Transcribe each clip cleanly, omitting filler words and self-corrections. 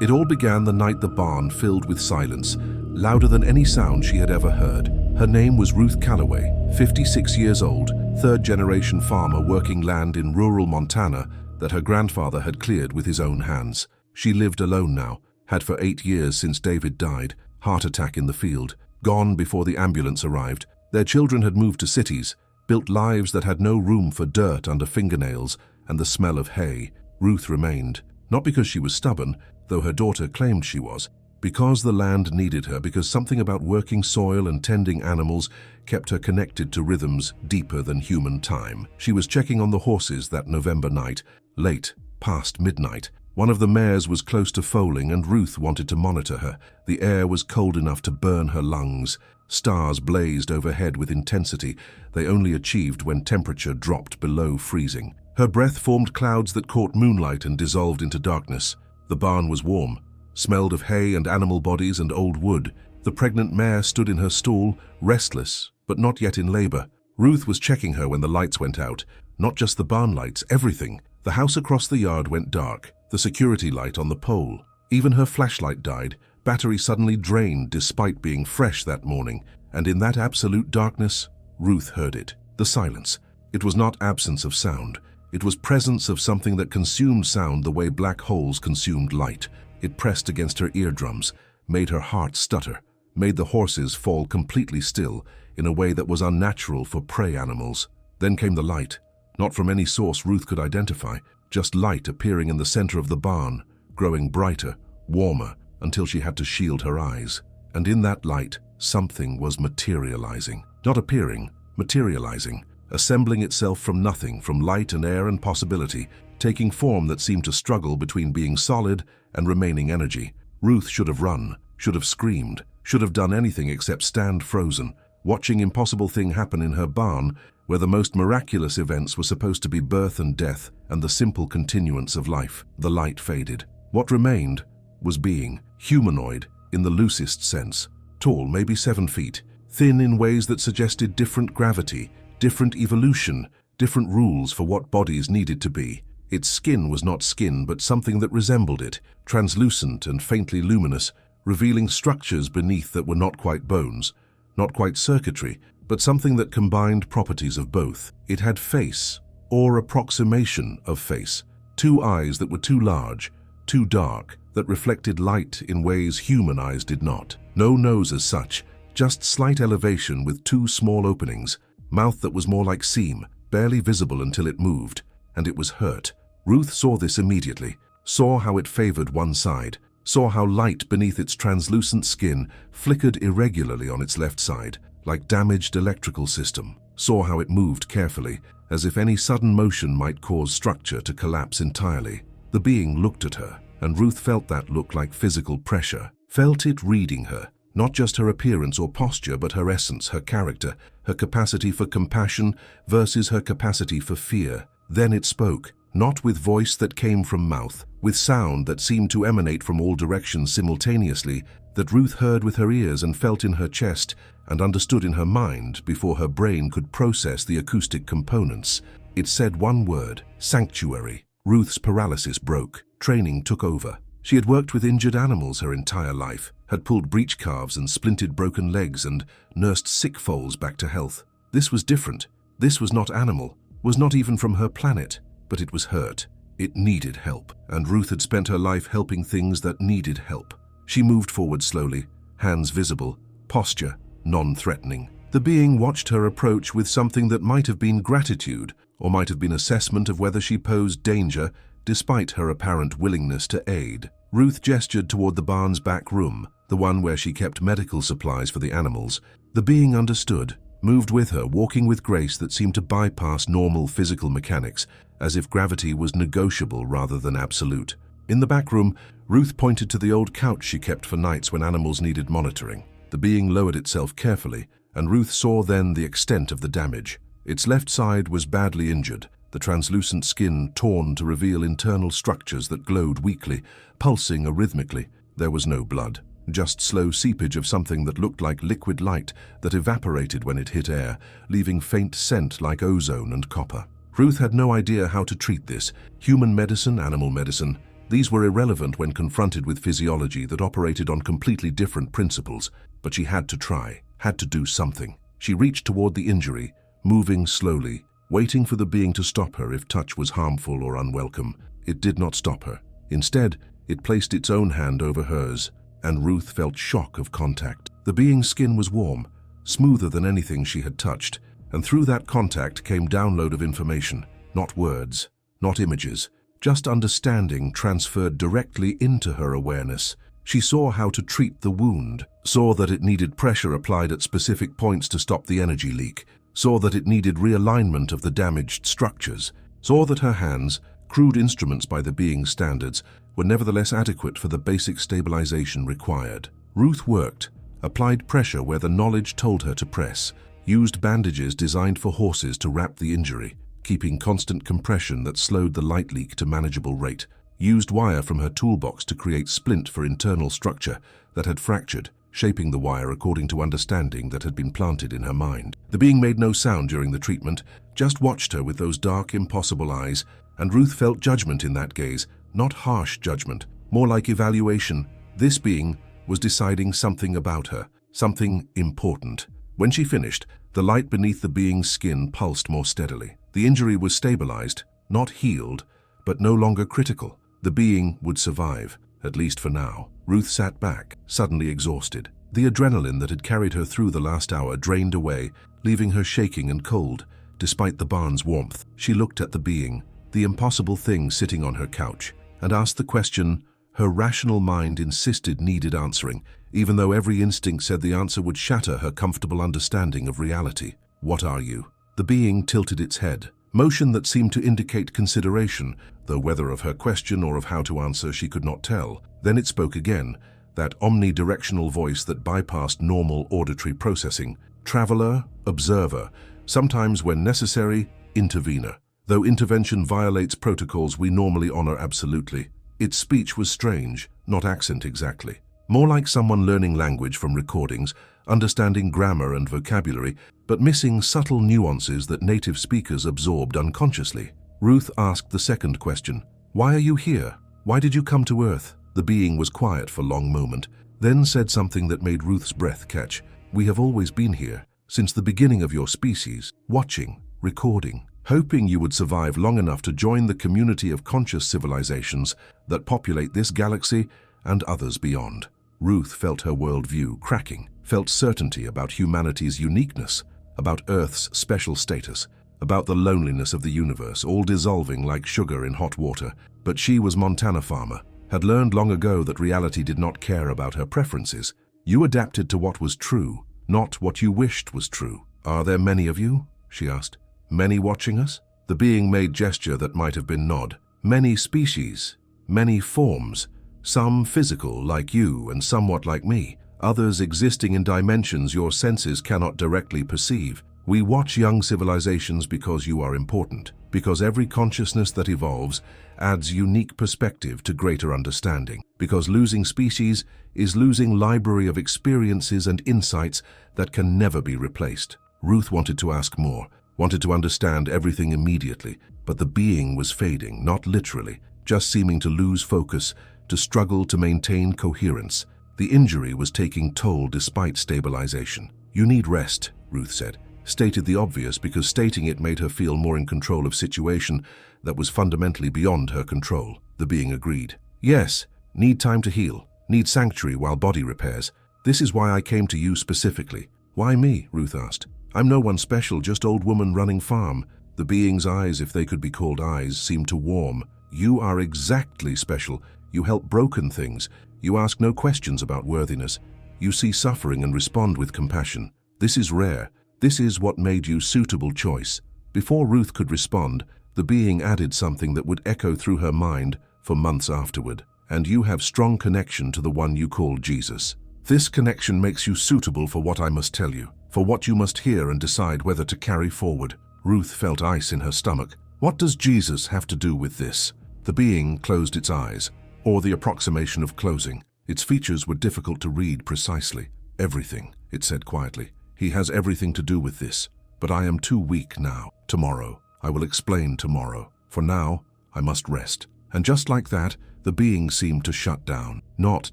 It all began the night the barn filled with silence, louder than any sound she had ever heard. Her name was Ruth Calloway, 56 years old, third-generation farmer working land in rural Montana that her grandfather had cleared with his own hands. She lived alone now, had for 8 years since David died, heart attack in the field, gone before the ambulance arrived. Their children had moved to cities, built lives that had no room for dirt under fingernails and the smell of hay. Ruth remained, not because she was stubborn, though her daughter claimed she was, because the land needed her, because something about working soil and tending animals kept her connected to rhythms deeper than human time. She was checking on the horses that November night, late, past midnight. One of the mares was close to foaling and Ruth wanted to monitor her. The air was cold enough to burn her lungs. Stars blazed overhead with intensity they only achieved when temperature dropped below freezing. Her breath formed clouds that caught moonlight and dissolved into darkness. The barn was warm, smelled of hay and animal bodies and old wood. The pregnant mare stood in her stall, restless, but not yet in labor. Ruth was checking her when the lights went out. Not just the barn lights, everything. The house across the yard went dark, the security light on the pole. Even her flashlight died, battery suddenly drained despite being fresh that morning. And in that absolute darkness, Ruth heard it. The silence. It was not absence of sound. It was presence of something that consumed sound the way black holes consumed light. It pressed against her eardrums, made her heart stutter, made the horses fall completely still in a way that was unnatural for prey animals. Then came the light, not from any source Ruth could identify, just light appearing in the center of the barn, growing brighter, warmer, until she had to shield her eyes. And in that light, something was materializing. Not appearing, materializing, assembling itself from nothing, from light and air and possibility, taking form that seemed to struggle between being solid and remaining energy. Ruth should have run, should have screamed, should have done anything except stand frozen, watching impossible thing happen in her barn, where the most miraculous events were supposed to be birth and death and the simple continuance of life. The light faded. What remained was being, humanoid in the loosest sense, tall, maybe 7 feet, thin in ways that suggested different gravity, different evolution, different rules for what bodies needed to be. Its skin was not skin, but something that resembled it, translucent and faintly luminous, revealing structures beneath that were not quite bones, not quite circuitry, but something that combined properties of both. It had face, or approximation of face, 2 eyes that were too large, too dark, that reflected light in ways human eyes did not. No nose as such, just slight elevation with 2 small openings, mouth that was more like seam, barely visible until it moved, and it was hurt. Ruth saw this immediately, saw how it favored one side, saw how light beneath its translucent skin flickered irregularly on its left side, like damaged electrical system, saw how it moved carefully, as if any sudden motion might cause structure to collapse entirely. The being looked at her, and Ruth felt that look like physical pressure, felt it reading her, not just her appearance or posture, but her essence, her character, her capacity for compassion versus her capacity for fear. Then it spoke, not with voice that came from mouth, with sound that seemed to emanate from all directions simultaneously, that Ruth heard with her ears and felt in her chest and understood in her mind before her brain could process the acoustic components. It said one word: sanctuary. Ruth's paralysis broke. Training took over. She had worked with injured animals her entire life, had pulled breech calves and splinted broken legs and nursed sick foals back to health. This was different. This was not animal, was not even from her planet, but it was hurt. It needed help, and Ruth had spent her life helping things that needed help. She moved forward slowly, hands visible, posture non-threatening. The being watched her approach with something that might have been gratitude, or might have been assessment of whether she posed danger, despite her apparent willingness to aid. Ruth gestured toward the barn's back room, the one where she kept medical supplies for the animals. The being understood, moved with her, walking with grace that seemed to bypass normal physical mechanics, as if gravity was negotiable rather than absolute. In the back room, Ruth pointed to the old couch she kept for nights when animals needed monitoring. The being lowered itself carefully, and Ruth saw then the extent of the damage. Its left side was badly injured, the translucent skin torn to reveal internal structures that glowed weakly, pulsing arrhythmically. There was no blood, just slow seepage of something that looked like liquid light that evaporated when it hit air, leaving faint scent like ozone and copper. Ruth had no idea how to treat this. Human medicine, animal medicine, These were irrelevant when confronted with physiology that operated on completely different principles, but she had to try, had to do something. She reached toward the injury, moving slowly, waiting for the being to stop her if touch was harmful or unwelcome. It did not stop her. Instead, it placed its own hand over hers, and Ruth felt shock of contact. The being's skin was warm, smoother than anything she had touched, and through that contact came download of information, not words, not images, just understanding transferred directly into her awareness. She saw how to treat the wound, saw that it needed pressure applied at specific points to stop the energy leak, saw that it needed realignment of the damaged structures, saw that her hands, crude instruments by the being's standards, were nevertheless adequate for the basic stabilization required. Ruth worked, applied pressure where the knowledge told her to press, used bandages designed for horses to wrap the injury, keeping constant compression that slowed the light leak to manageable rate, used wire from her toolbox to create splint for internal structure that had fractured, shaping the wire according to understanding that had been planted in her mind. The being made no sound during the treatment, just watched her with those dark, impossible eyes, and Ruth felt judgment in that gaze, not harsh judgment, more like evaluation. This being was deciding something about her, something important. When she finished, the light beneath the being's skin pulsed more steadily. The injury was stabilized, not healed, but no longer critical. The being would survive, at least for now. Ruth sat back, suddenly exhausted. The adrenaline that had carried her through the last hour drained away, leaving her shaking and cold, despite the barn's warmth. She looked at the being, the impossible thing sitting on her couch, and asked the question her rational mind insisted needed answering, even though every instinct said the answer would shatter her comfortable understanding of reality. What are you? The being tilted its head, motion that seemed to indicate consideration, though whether of her question or of how to answer she could not tell. Then it spoke again, that omnidirectional voice that bypassed normal auditory processing. Traveler, observer, sometimes when necessary, intervener. Though intervention violates protocols we normally honor absolutely. Its speech was strange, not accent exactly. More like someone learning language from recordings, understanding grammar and vocabulary, but missing subtle nuances that native speakers absorbed unconsciously. Ruth asked the second question. Why are you here? Why did you come to Earth? The being was quiet for a long moment, then said something that made Ruth's breath catch. We have always been here, since the beginning of your species, watching, recording, hoping you would survive long enough to join the community of conscious civilizations that populate this galaxy and others beyond. Ruth felt her worldview cracking, felt certainty about humanity's uniqueness, about Earth's special status, about the loneliness of the universe, all dissolving like sugar in hot water. But she was Montana Farmer, had learned long ago that reality did not care about her preferences. You adapted to what was true, not what you wished was true. Are there many of you? She asked. Many watching us? The being made gesture that might have been nod. Many species, many forms, some physical like you and somewhat like me, others existing in dimensions your senses cannot directly perceive. We watch young civilizations because you are important, because every consciousness that evolves adds unique perspective to greater understanding, because losing species is losing library of experiences and insights that can never be replaced. Ruth wanted to ask more, wanted to understand everything immediately, but the being was fading, not literally, just seeming to lose focus, to struggle to maintain coherence. The injury was taking toll despite stabilization. You need rest, Ruth said. Stated the obvious because stating it made her feel more in control of situation that was fundamentally beyond her control. The being agreed. Yes, need time to heal, need sanctuary while body repairs. This is why I came to you specifically. Why me? Ruth asked. I'm no one special, just old woman running farm. The being's eyes, if they could be called eyes, seemed to warm. You are exactly special. You help broken things. You ask no questions about worthiness. You see suffering and respond with compassion. This is rare. This is what made you suitable choice. Before Ruth could respond, the being added something that would echo through her mind for months afterward. And you have strong connection to the one you call Jesus. This connection makes you suitable for what I must tell you, for what you must hear and decide whether to carry forward. Ruth felt ice in her stomach. What does Jesus have to do with this? The being closed its eyes, or the approximation of closing. Its features were difficult to read precisely. Everything, it said quietly. He has everything to do with this, but I am too weak now. Tomorrow, I will explain tomorrow. For now, I must rest. And just like that, The being seemed to shut down, not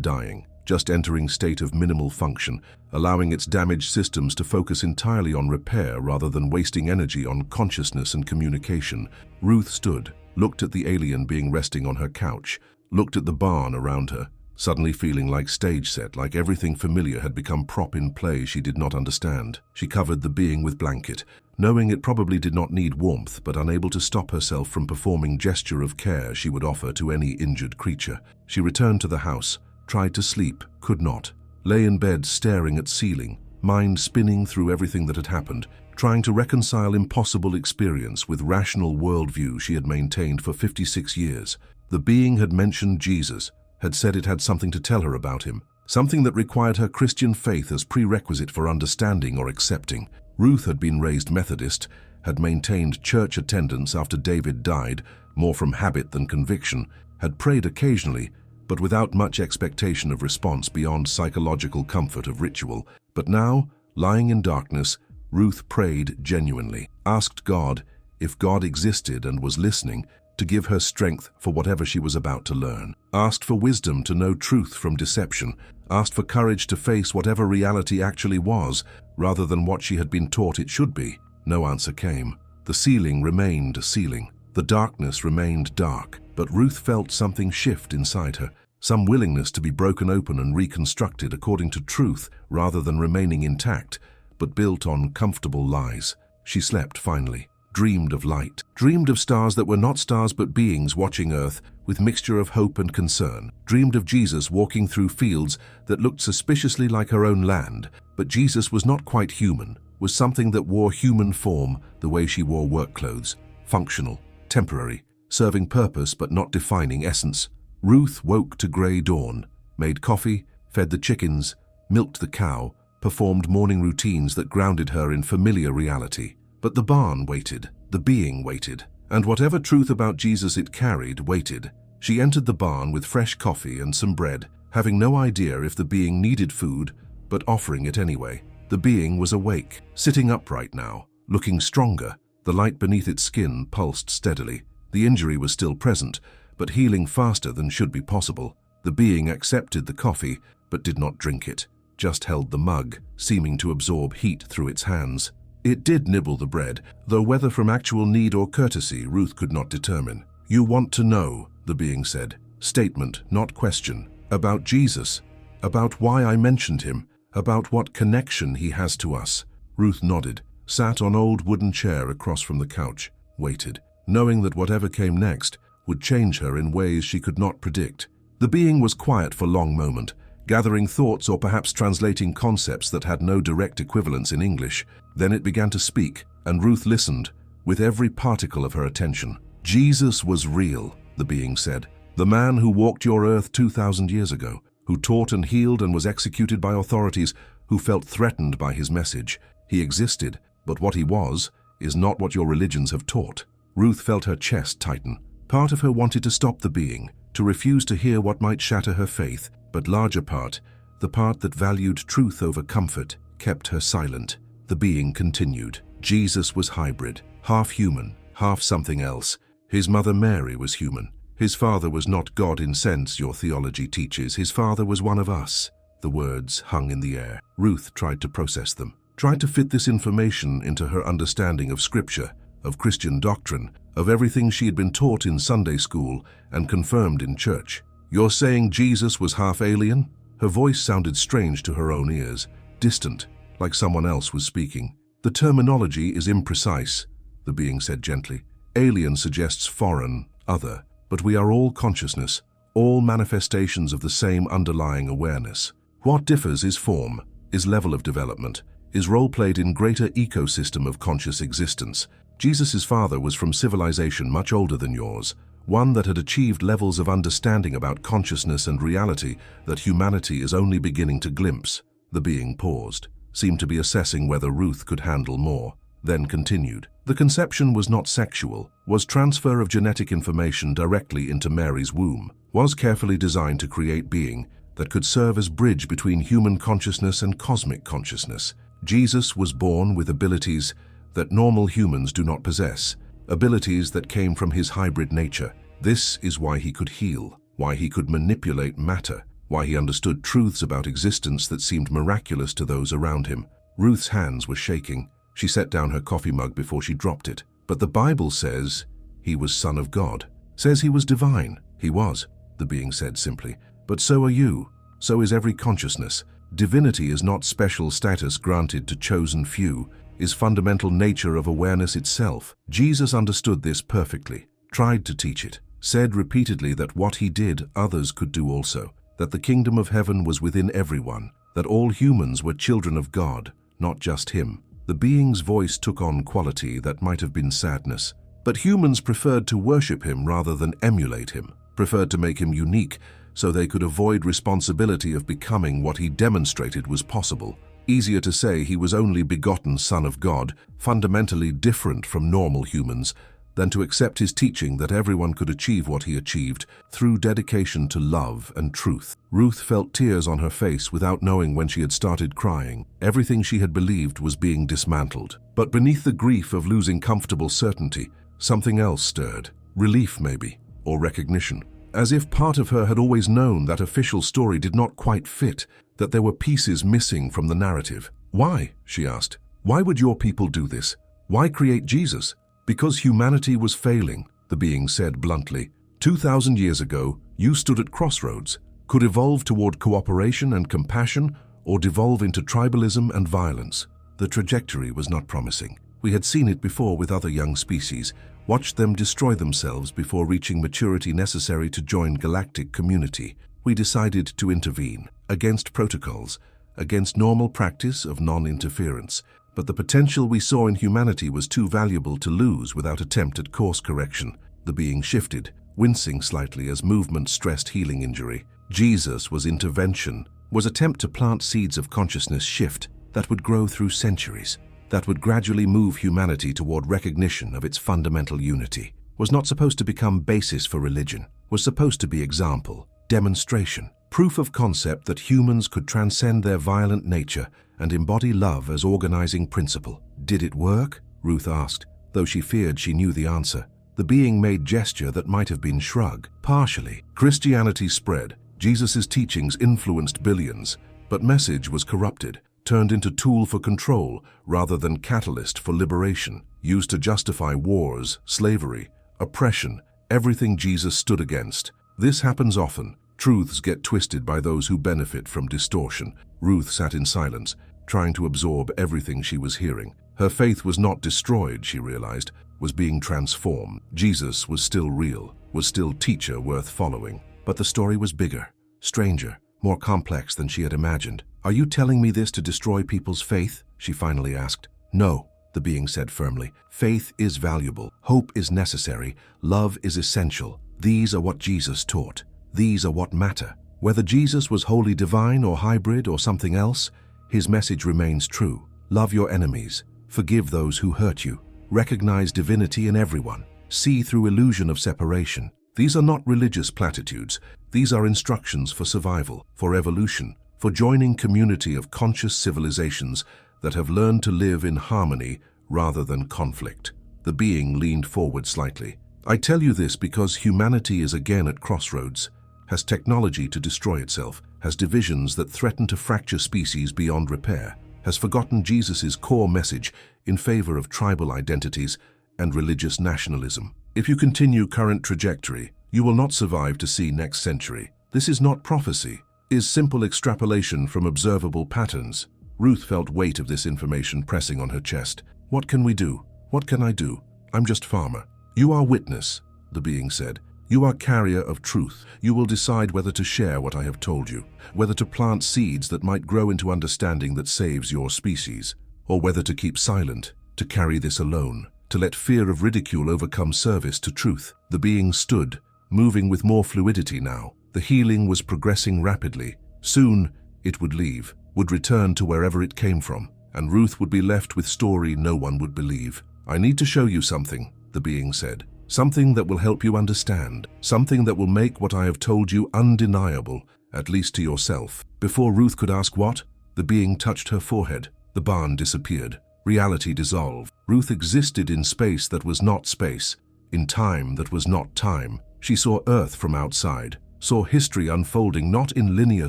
dying, just entering state of minimal function, allowing its damaged systems to focus entirely on repair rather than wasting energy on consciousness and communication. Ruth stood, looked at the alien being resting on her couch, looked at the barn around her, suddenly feeling like stage set, like everything familiar had become prop in play she did not understand. She covered the being with blanket, knowing it probably did not need warmth, but unable to stop herself from performing gesture of care she would offer to any injured creature. She returned to the house, tried to sleep, could not. Lay in bed staring at ceiling, mind spinning through everything that had happened, trying to reconcile impossible experience with rational worldview she had maintained for 56 years. The being had mentioned Jesus, had said it had something to tell her about him, something that required her Christian faith as prerequisite for understanding or accepting. Ruth had been raised Methodist, had maintained church attendance after David died, more from habit than conviction, had prayed occasionally, but without much expectation of response beyond psychological comfort of ritual. But now, lying in darkness, Ruth prayed genuinely, asked God, if God existed and was listening, to give her strength for whatever she was about to learn, asked for wisdom to know truth from deception, asked for courage to face whatever reality actually was, rather than what she had been taught it should be. No answer came. The ceiling remained a ceiling. The darkness remained dark, but Ruth felt something shift inside her, some willingness to be broken open and reconstructed according to truth rather than remaining intact, but built on comfortable lies. She slept finally, dreamed of light, dreamed of stars that were not stars but beings watching Earth with mixture of hope and concern, dreamed of Jesus walking through fields that looked suspiciously like her own land, but Jesus was not quite human, was something that wore human form the way she wore work clothes, functional, temporary, serving purpose but not defining essence. Ruth woke to grey dawn, made coffee, fed the chickens, milked the cow, performed morning routines that grounded her in familiar reality. But the barn waited, the being waited, and whatever truth about Jesus it carried waited. She entered the barn with fresh coffee and some bread, having no idea if the being needed food, but offering it anyway. The being was awake, sitting upright now, looking stronger. The light beneath its skin pulsed steadily. The injury was still present, but healing faster than should be possible. The being accepted the coffee, but did not drink it, just held the mug, seeming to absorb heat through its hands. It did nibble the bread, though whether from actual need or courtesy, Ruth could not determine. "You want to know," the being said. Statement, not question. "About Jesus. About why I mentioned him. About what connection he has to us." Ruth nodded, sat on old wooden chair across from the couch, waited, knowing that whatever came next would change her in ways she could not predict. The being was quiet for a long moment, gathering thoughts or perhaps translating concepts that had no direct equivalence in English. Then it began to speak, and Ruth listened, with every particle of her attention. "Jesus was real," the being said. "The man who walked your earth 2,000 years ago, who taught and healed and was executed by authorities who felt threatened by his message. He existed, but what he was is not what your religions have taught." Ruth felt her chest tighten. Part of her wanted to stop the being, to refuse to hear what might shatter her faith, but larger part, the part that valued truth over comfort, kept her silent. The being continued. Jesus was hybrid, half human, half something else. His mother Mary was human. His father was not God in sense your theology teaches. His father was one of us. The words hung in the air. Ruth tried to process them, tried to fit this information into her understanding of Scripture, of Christian doctrine, of everything she had been taught in Sunday school and confirmed in church. "You're saying Jesus was half alien?" Her voice sounded strange to her own ears, distant, like someone else was speaking. "The terminology is imprecise," the being said gently. "Alien suggests foreign, other, but we are all consciousness, all manifestations of the same underlying awareness. What differs is form, is level of development, is role played in greater ecosystem of conscious existence. Jesus' father was from civilization much older than yours, one that had achieved levels of understanding about consciousness and reality that humanity is only beginning to glimpse." The being paused, seemed to be assessing whether Ruth could handle more, then continued. "The conception was not sexual, was transfer of genetic information directly into Mary's womb, was carefully designed to create being that could serve as bridge between human consciousness and cosmic consciousness. Jesus was born with abilities that normal humans do not possess, abilities that came from his hybrid nature. This is why he could heal, why he could manipulate matter, why he understood truths about existence that seemed miraculous to those around him. Ruth's hands were shaking. She set down her coffee mug before she dropped it. But the Bible says he was Son of God, says he was divine. He was, the being said simply. But so are you. So is every consciousness. Divinity is not special status granted to chosen few, is fundamental nature of awareness itself. Jesus understood this perfectly, tried to teach it, said repeatedly that what he did, others could do also, that the kingdom of heaven was within everyone, that all humans were children of God, not just him. The being's voice took on quality that might have been sadness, but humans preferred to worship him rather than emulate him, preferred to make him unique so they could avoid responsibility of becoming what he demonstrated was possible. Easier to say he was only begotten Son of God, fundamentally different from normal humans, than to accept his teaching that everyone could achieve what he achieved through dedication to love and truth. Ruth felt tears on her face without knowing when she had started crying. Everything she had believed was being dismantled. But beneath the grief of losing comfortable certainty, something else stirred. Relief, maybe, or recognition. As if part of her had always known that official story did not quite fit, that there were pieces missing from the narrative. Why? She asked. Why would your people do this? Why create Jesus? Because humanity was failing, the being said bluntly. 2,000 years ago, you stood at crossroads, could evolve toward cooperation and compassion, or devolve into tribalism and violence. The trajectory was not promising. We had seen it before with other young species, watched them destroy themselves before reaching maturity necessary to join galactic community. We decided to intervene, against protocols, against normal practice of non-interference. But the potential we saw in humanity was too valuable to lose without attempt at course correction. The being shifted, wincing slightly as movement stressed healing injury. Jesus was intervention, was attempt to plant seeds of consciousness shift that would grow through centuries, that would gradually move humanity toward recognition of its fundamental unity. Was not supposed to become basis for religion, was supposed to be example, demonstration, proof of concept that humans could transcend their violent nature and embody love as organizing principle. Did it work? Ruth asked, though she feared she knew the answer. The being made gesture that might have been shrug. Partially. Christianity spread. Jesus' teachings influenced billions, but message was corrupted, turned into tool for control rather than catalyst for liberation, used to justify wars, slavery, oppression, everything Jesus stood against. This happens often. Truths get twisted by those who benefit from distortion. Ruth sat in silence, trying to absorb everything she was hearing. Her faith was not destroyed, she realized, was being transformed. Jesus was still real, was still teacher worth following. But the story was bigger, stranger, more complex than she had imagined. Are you telling me this to destroy people's faith? She finally asked. No, the being said firmly. Faith is valuable, hope is necessary, love is essential. These are what Jesus taught. These are what matter. Whether Jesus was wholly divine or hybrid or something else, his message remains true. Love your enemies. Forgive those who hurt you. Recognize divinity in everyone. See through illusion of separation. These are not religious platitudes. These are instructions for survival, for evolution, for joining community of conscious civilizations that have learned to live in harmony rather than conflict. The being leaned forward slightly. I tell you this because humanity is again at crossroads, has technology to destroy itself, has divisions that threaten to fracture species beyond repair, has forgotten Jesus' core message in favor of tribal identities and religious nationalism. If you continue current trajectory, you will not survive to see next century. This is not prophecy, is simple extrapolation from observable patterns. Ruth felt weight of this information pressing on her chest. What can we do? What can I do? I'm just farmer. You are witness, the being said. You are carrier of truth. You will decide whether to share what I have told you, whether to plant seeds that might grow into understanding that saves your species, or whether to keep silent, to carry this alone, to let fear of ridicule overcome service to truth. The being stood, moving with more fluidity now. The healing was progressing rapidly. Soon, it would leave, would return to wherever it came from, and Ruth would be left with story no one would believe. I need to show you something, the being said. Something that will help you understand, something that will make what I have told you undeniable, at least to yourself. Before Ruth could ask what, the being touched her forehead. The barn disappeared. Reality dissolved. Ruth existed in space that was not space, in time that was not time. She saw Earth from outside, saw history unfolding not in linear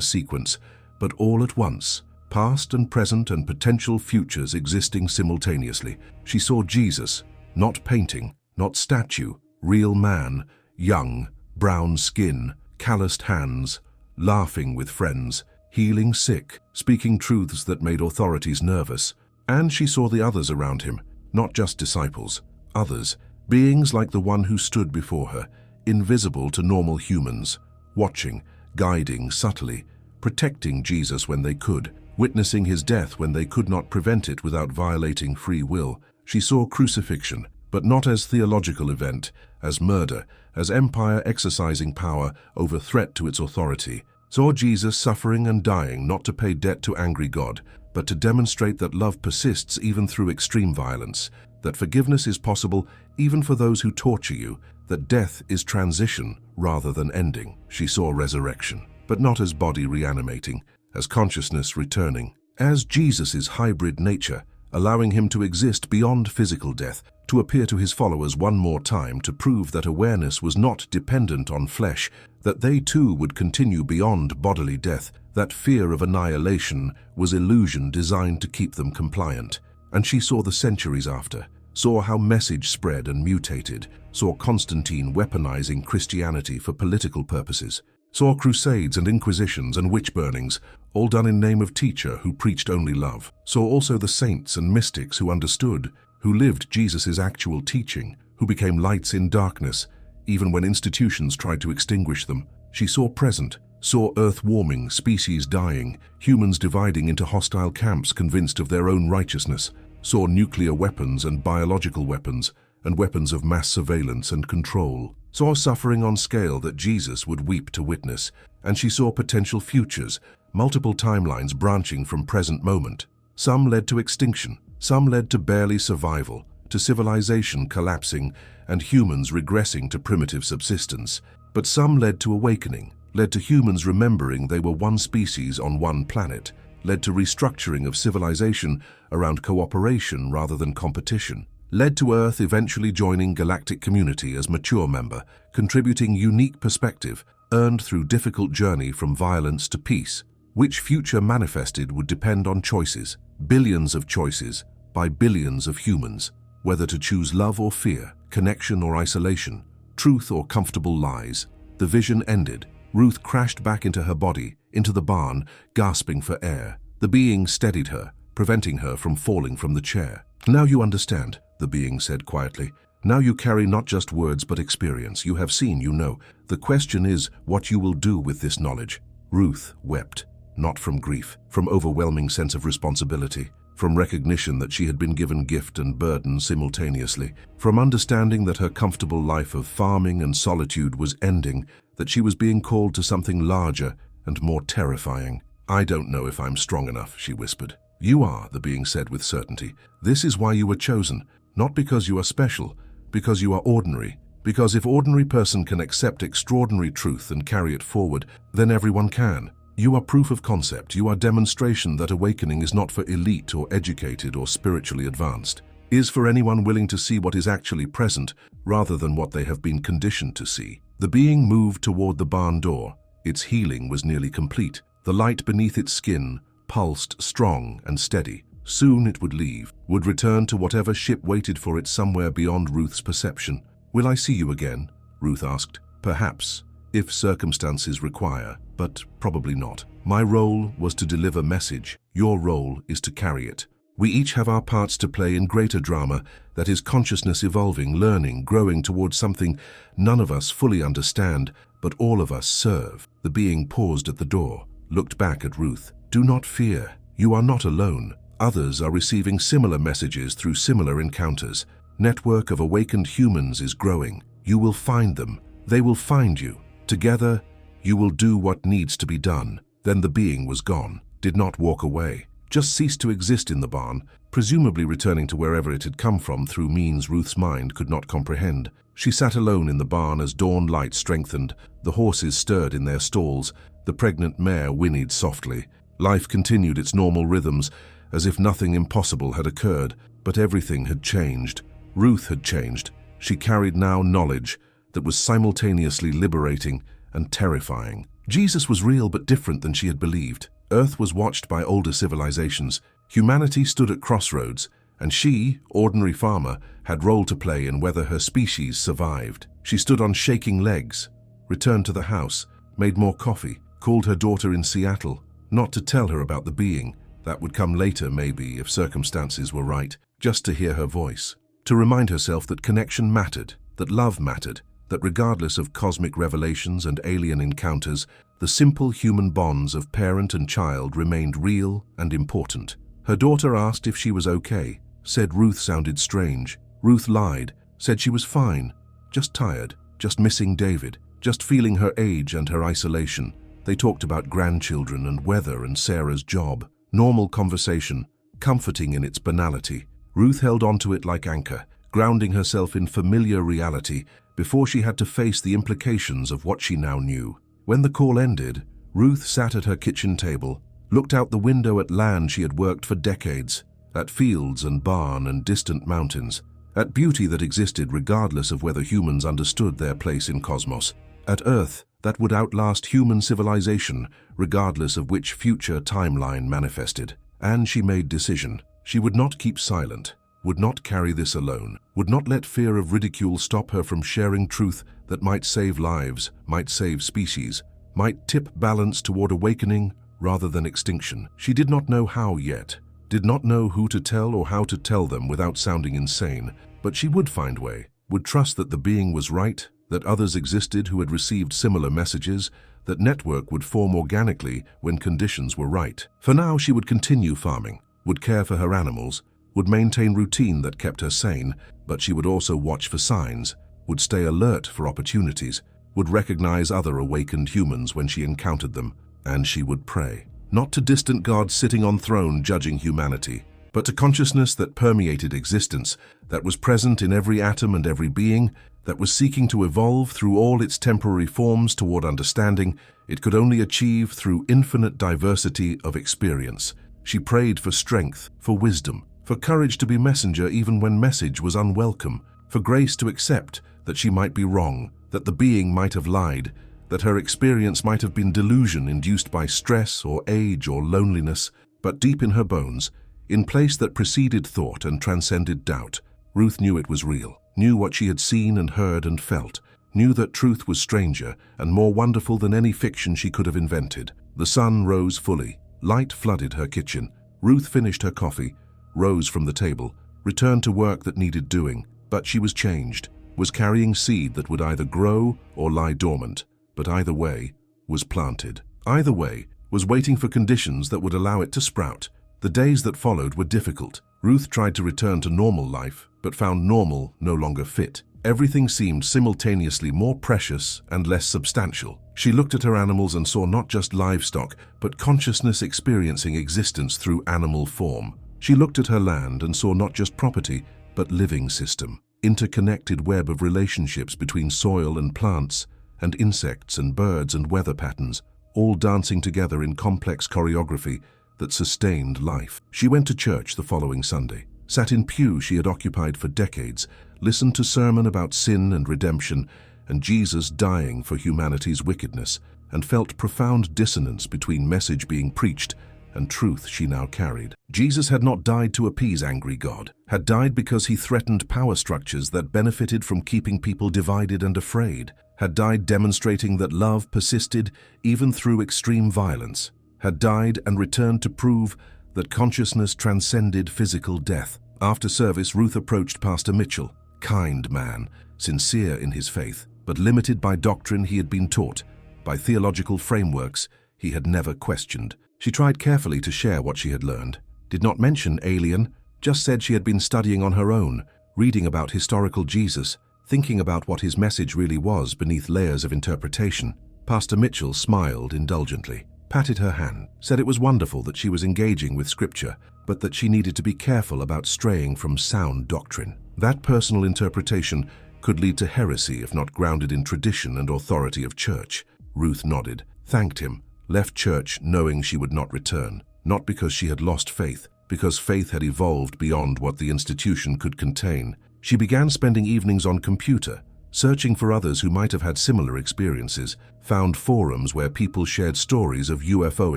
sequence, but all at once, past and present and potential futures existing simultaneously. She saw Jesus, not painting, not statue, real man, young, brown skin, calloused hands, laughing with friends, healing sick, speaking truths that made authorities nervous. And she saw the others around him, not just disciples, others, beings like the one who stood before her, invisible to normal humans, watching, guiding subtly, protecting Jesus when they could, witnessing his death when they could not prevent it without violating free will. She saw crucifixion, but not as theological event, as murder, as empire exercising power over threat to its authority. Saw Jesus suffering and dying not to pay debt to angry God, but to demonstrate that love persists even through extreme violence, that forgiveness is possible even for those who torture you, that death is transition rather than ending. She saw resurrection, but not as body reanimating, as consciousness returning, as Jesus's hybrid nature, allowing him to exist beyond physical death, to appear to his followers one more time to prove that awareness was not dependent on flesh, that they too would continue beyond bodily death, that fear of annihilation was illusion designed to keep them compliant. And she saw the centuries after, saw how message spread and mutated, saw Constantine weaponizing Christianity for political purposes, saw crusades and inquisitions and witch burnings, all done in name of teacher who preached only love, saw also the saints and mystics who understood, who lived Jesus's actual teaching, who became lights in darkness, even when institutions tried to extinguish them. She saw present, saw Earth warming, species dying, humans dividing into hostile camps convinced of their own righteousness, saw nuclear weapons and biological weapons, and weapons of mass surveillance and control, saw suffering on scale that Jesus would weep to witness, and she saw potential futures, multiple timelines branching from present moment. Some led to extinction, some led to barely survival, to civilization collapsing and humans regressing to primitive subsistence. But some led to awakening, led to humans remembering they were one species on one planet, led to restructuring of civilization around cooperation rather than competition, led to Earth eventually joining galactic community as mature member, contributing unique perspective earned through difficult journey from violence to peace. Which future manifested would depend on choices, billions of choices, by billions of humans, whether to choose love or fear, connection or isolation, truth or comfortable lies. The vision ended. Ruth crashed back into her body, into the barn, gasping for air. The being steadied her, preventing her from falling from the chair. "Now you understand," the being said quietly. "Now you carry not just words but experience. You have seen, you know. The question is what you will do with this knowledge." Ruth wept, not from grief, from overwhelming sense of responsibility, from recognition that she had been given gift and burden simultaneously, from understanding that her comfortable life of farming and solitude was ending, that she was being called to something larger and more terrifying. "I don't know if I'm strong enough," she whispered. "You are," the being said with certainty. "This is why you were chosen, not because you are special, because you are ordinary. Because if ordinary person can accept extraordinary truth and carry it forward, then everyone can. You are proof of concept. You are demonstration that awakening is not for elite or educated or spiritually advanced. Is for anyone willing to see what is actually present rather than what they have been conditioned to see." The being moved toward the barn door. Its healing was nearly complete. The light beneath its skin pulsed strong and steady. Soon it would leave, would return to whatever ship waited for it somewhere beyond Ruth's perception. "Will I see you again?" Ruth asked. "Perhaps, if circumstances require, but probably not. My role was to deliver message. Your role is to carry it. We each have our parts to play in greater drama that is consciousness evolving, learning, growing towards something none of us fully understand, but all of us serve." The being paused at the door, looked back at Ruth. "Do not fear. You are not alone. Others are receiving similar messages through similar encounters. Network of awakened humans is growing. You will find them. They will find you. Together, you will do what needs to be done." Then the being was gone, did not walk away, just ceased to exist in the barn, presumably returning to wherever it had come from through means Ruth's mind could not comprehend. She sat alone in the barn as dawn light strengthened. The horses stirred in their stalls. The pregnant mare whinnied softly. Life continued its normal rhythms, as if nothing impossible had occurred, but everything had changed. Ruth had changed. She carried now knowledge that was simultaneously liberating and terrifying. Jesus was real but different than she had believed. Earth was watched by older civilizations. Humanity stood at crossroads, and she, ordinary farmer, had role to play in whether her species survived. She stood on shaking legs, returned to the house, made more coffee, called her daughter in Seattle, not to tell her about the being. That would come later, maybe, if circumstances were right, just to hear her voice. To remind herself that connection mattered, that love mattered, that regardless of cosmic revelations and alien encounters, the simple human bonds of parent and child remained real and important. Her daughter asked if she was okay, said Ruth sounded strange. Ruth lied, said she was fine, just tired, just missing David, just feeling her age and her isolation. They talked about grandchildren and weather and Sarah's job. Normal conversation, comforting in its banality. Ruth held onto it like anchor, grounding herself in familiar reality before she had to face the implications of what she now knew. When the call ended, Ruth sat at her kitchen table, looked out the window at land she had worked for decades, at fields and barn and distant mountains, at beauty that existed regardless of whether humans understood their place in cosmos, at Earth that would outlast human civilization regardless of which future timeline manifested. And she made decision. She would not keep silent, would not carry this alone, would not let fear of ridicule stop her from sharing truth that might save lives, might save species, might tip balance toward awakening rather than extinction. She did not know how yet, did not know who to tell or how to tell them without sounding insane, but she would find way, would trust that the being was right, that others existed who had received similar messages, that network would form organically when conditions were right. For now, she would continue farming, would care for her animals, would maintain routine that kept her sane, but she would also watch for signs, would stay alert for opportunities, would recognize other awakened humans when she encountered them, and she would pray. Not to distant gods sitting on throne judging humanity, but to consciousness that permeated existence, that was present in every atom and every being, that was seeking to evolve through all its temporary forms toward understanding it could only achieve through infinite diversity of experience. She prayed for strength, for wisdom, for courage to be messenger even when message was unwelcome, for grace to accept that she might be wrong, that the being might have lied, that her experience might have been delusion induced by stress or age or loneliness, but deep in her bones, in place that preceded thought and transcended doubt, Ruth knew it was real, knew what she had seen and heard and felt, knew that truth was stranger and more wonderful than any fiction she could have invented. The sun rose fully, light flooded her kitchen. Ruth finished her coffee, rose from the table, returned to work that needed doing, but she was changed, was carrying seed that would either grow or lie dormant, but either way was planted. Either way was waiting for conditions that would allow it to sprout. The days that followed were difficult. Ruth tried to return to normal life, but found normal no longer fit. Everything seemed simultaneously more precious and less substantial. She looked at her animals and saw not just livestock, but consciousness experiencing existence through animal form. She looked at her land and saw not just property, but living system, interconnected web of relationships between soil and plants, and insects and birds and weather patterns, all dancing together in complex choreography that sustained life. She went to church the following Sunday, sat in pew she had occupied for decades, listened to sermon about sin and redemption and Jesus dying for humanity's wickedness, and felt profound dissonance between message being preached and truth she now carried. Jesus had not died to appease angry God, had died because he threatened power structures that benefited from keeping people divided and afraid, had died demonstrating that love persisted even through extreme violence, had died and returned to prove that consciousness transcended physical death. After service, Ruth approached Pastor Mitchell, kind man, sincere in his faith, but limited by doctrine he had been taught, by theological frameworks he had never questioned. She tried carefully to share what she had learned, did not mention alien, just said she had been studying on her own, reading about historical Jesus, thinking about what his message really was beneath layers of interpretation. Pastor Mitchell smiled indulgently, patted her hand, said it was wonderful that she was engaging with Scripture, but that she needed to be careful about straying from sound doctrine. That personal interpretation could lead to heresy if not grounded in tradition and authority of church. Ruth nodded, thanked him, left church knowing she would not return, not because she had lost faith, because faith had evolved beyond what the institution could contain. She began spending evenings on computer, searching for others who might have had similar experiences, found forums where people shared stories of UFO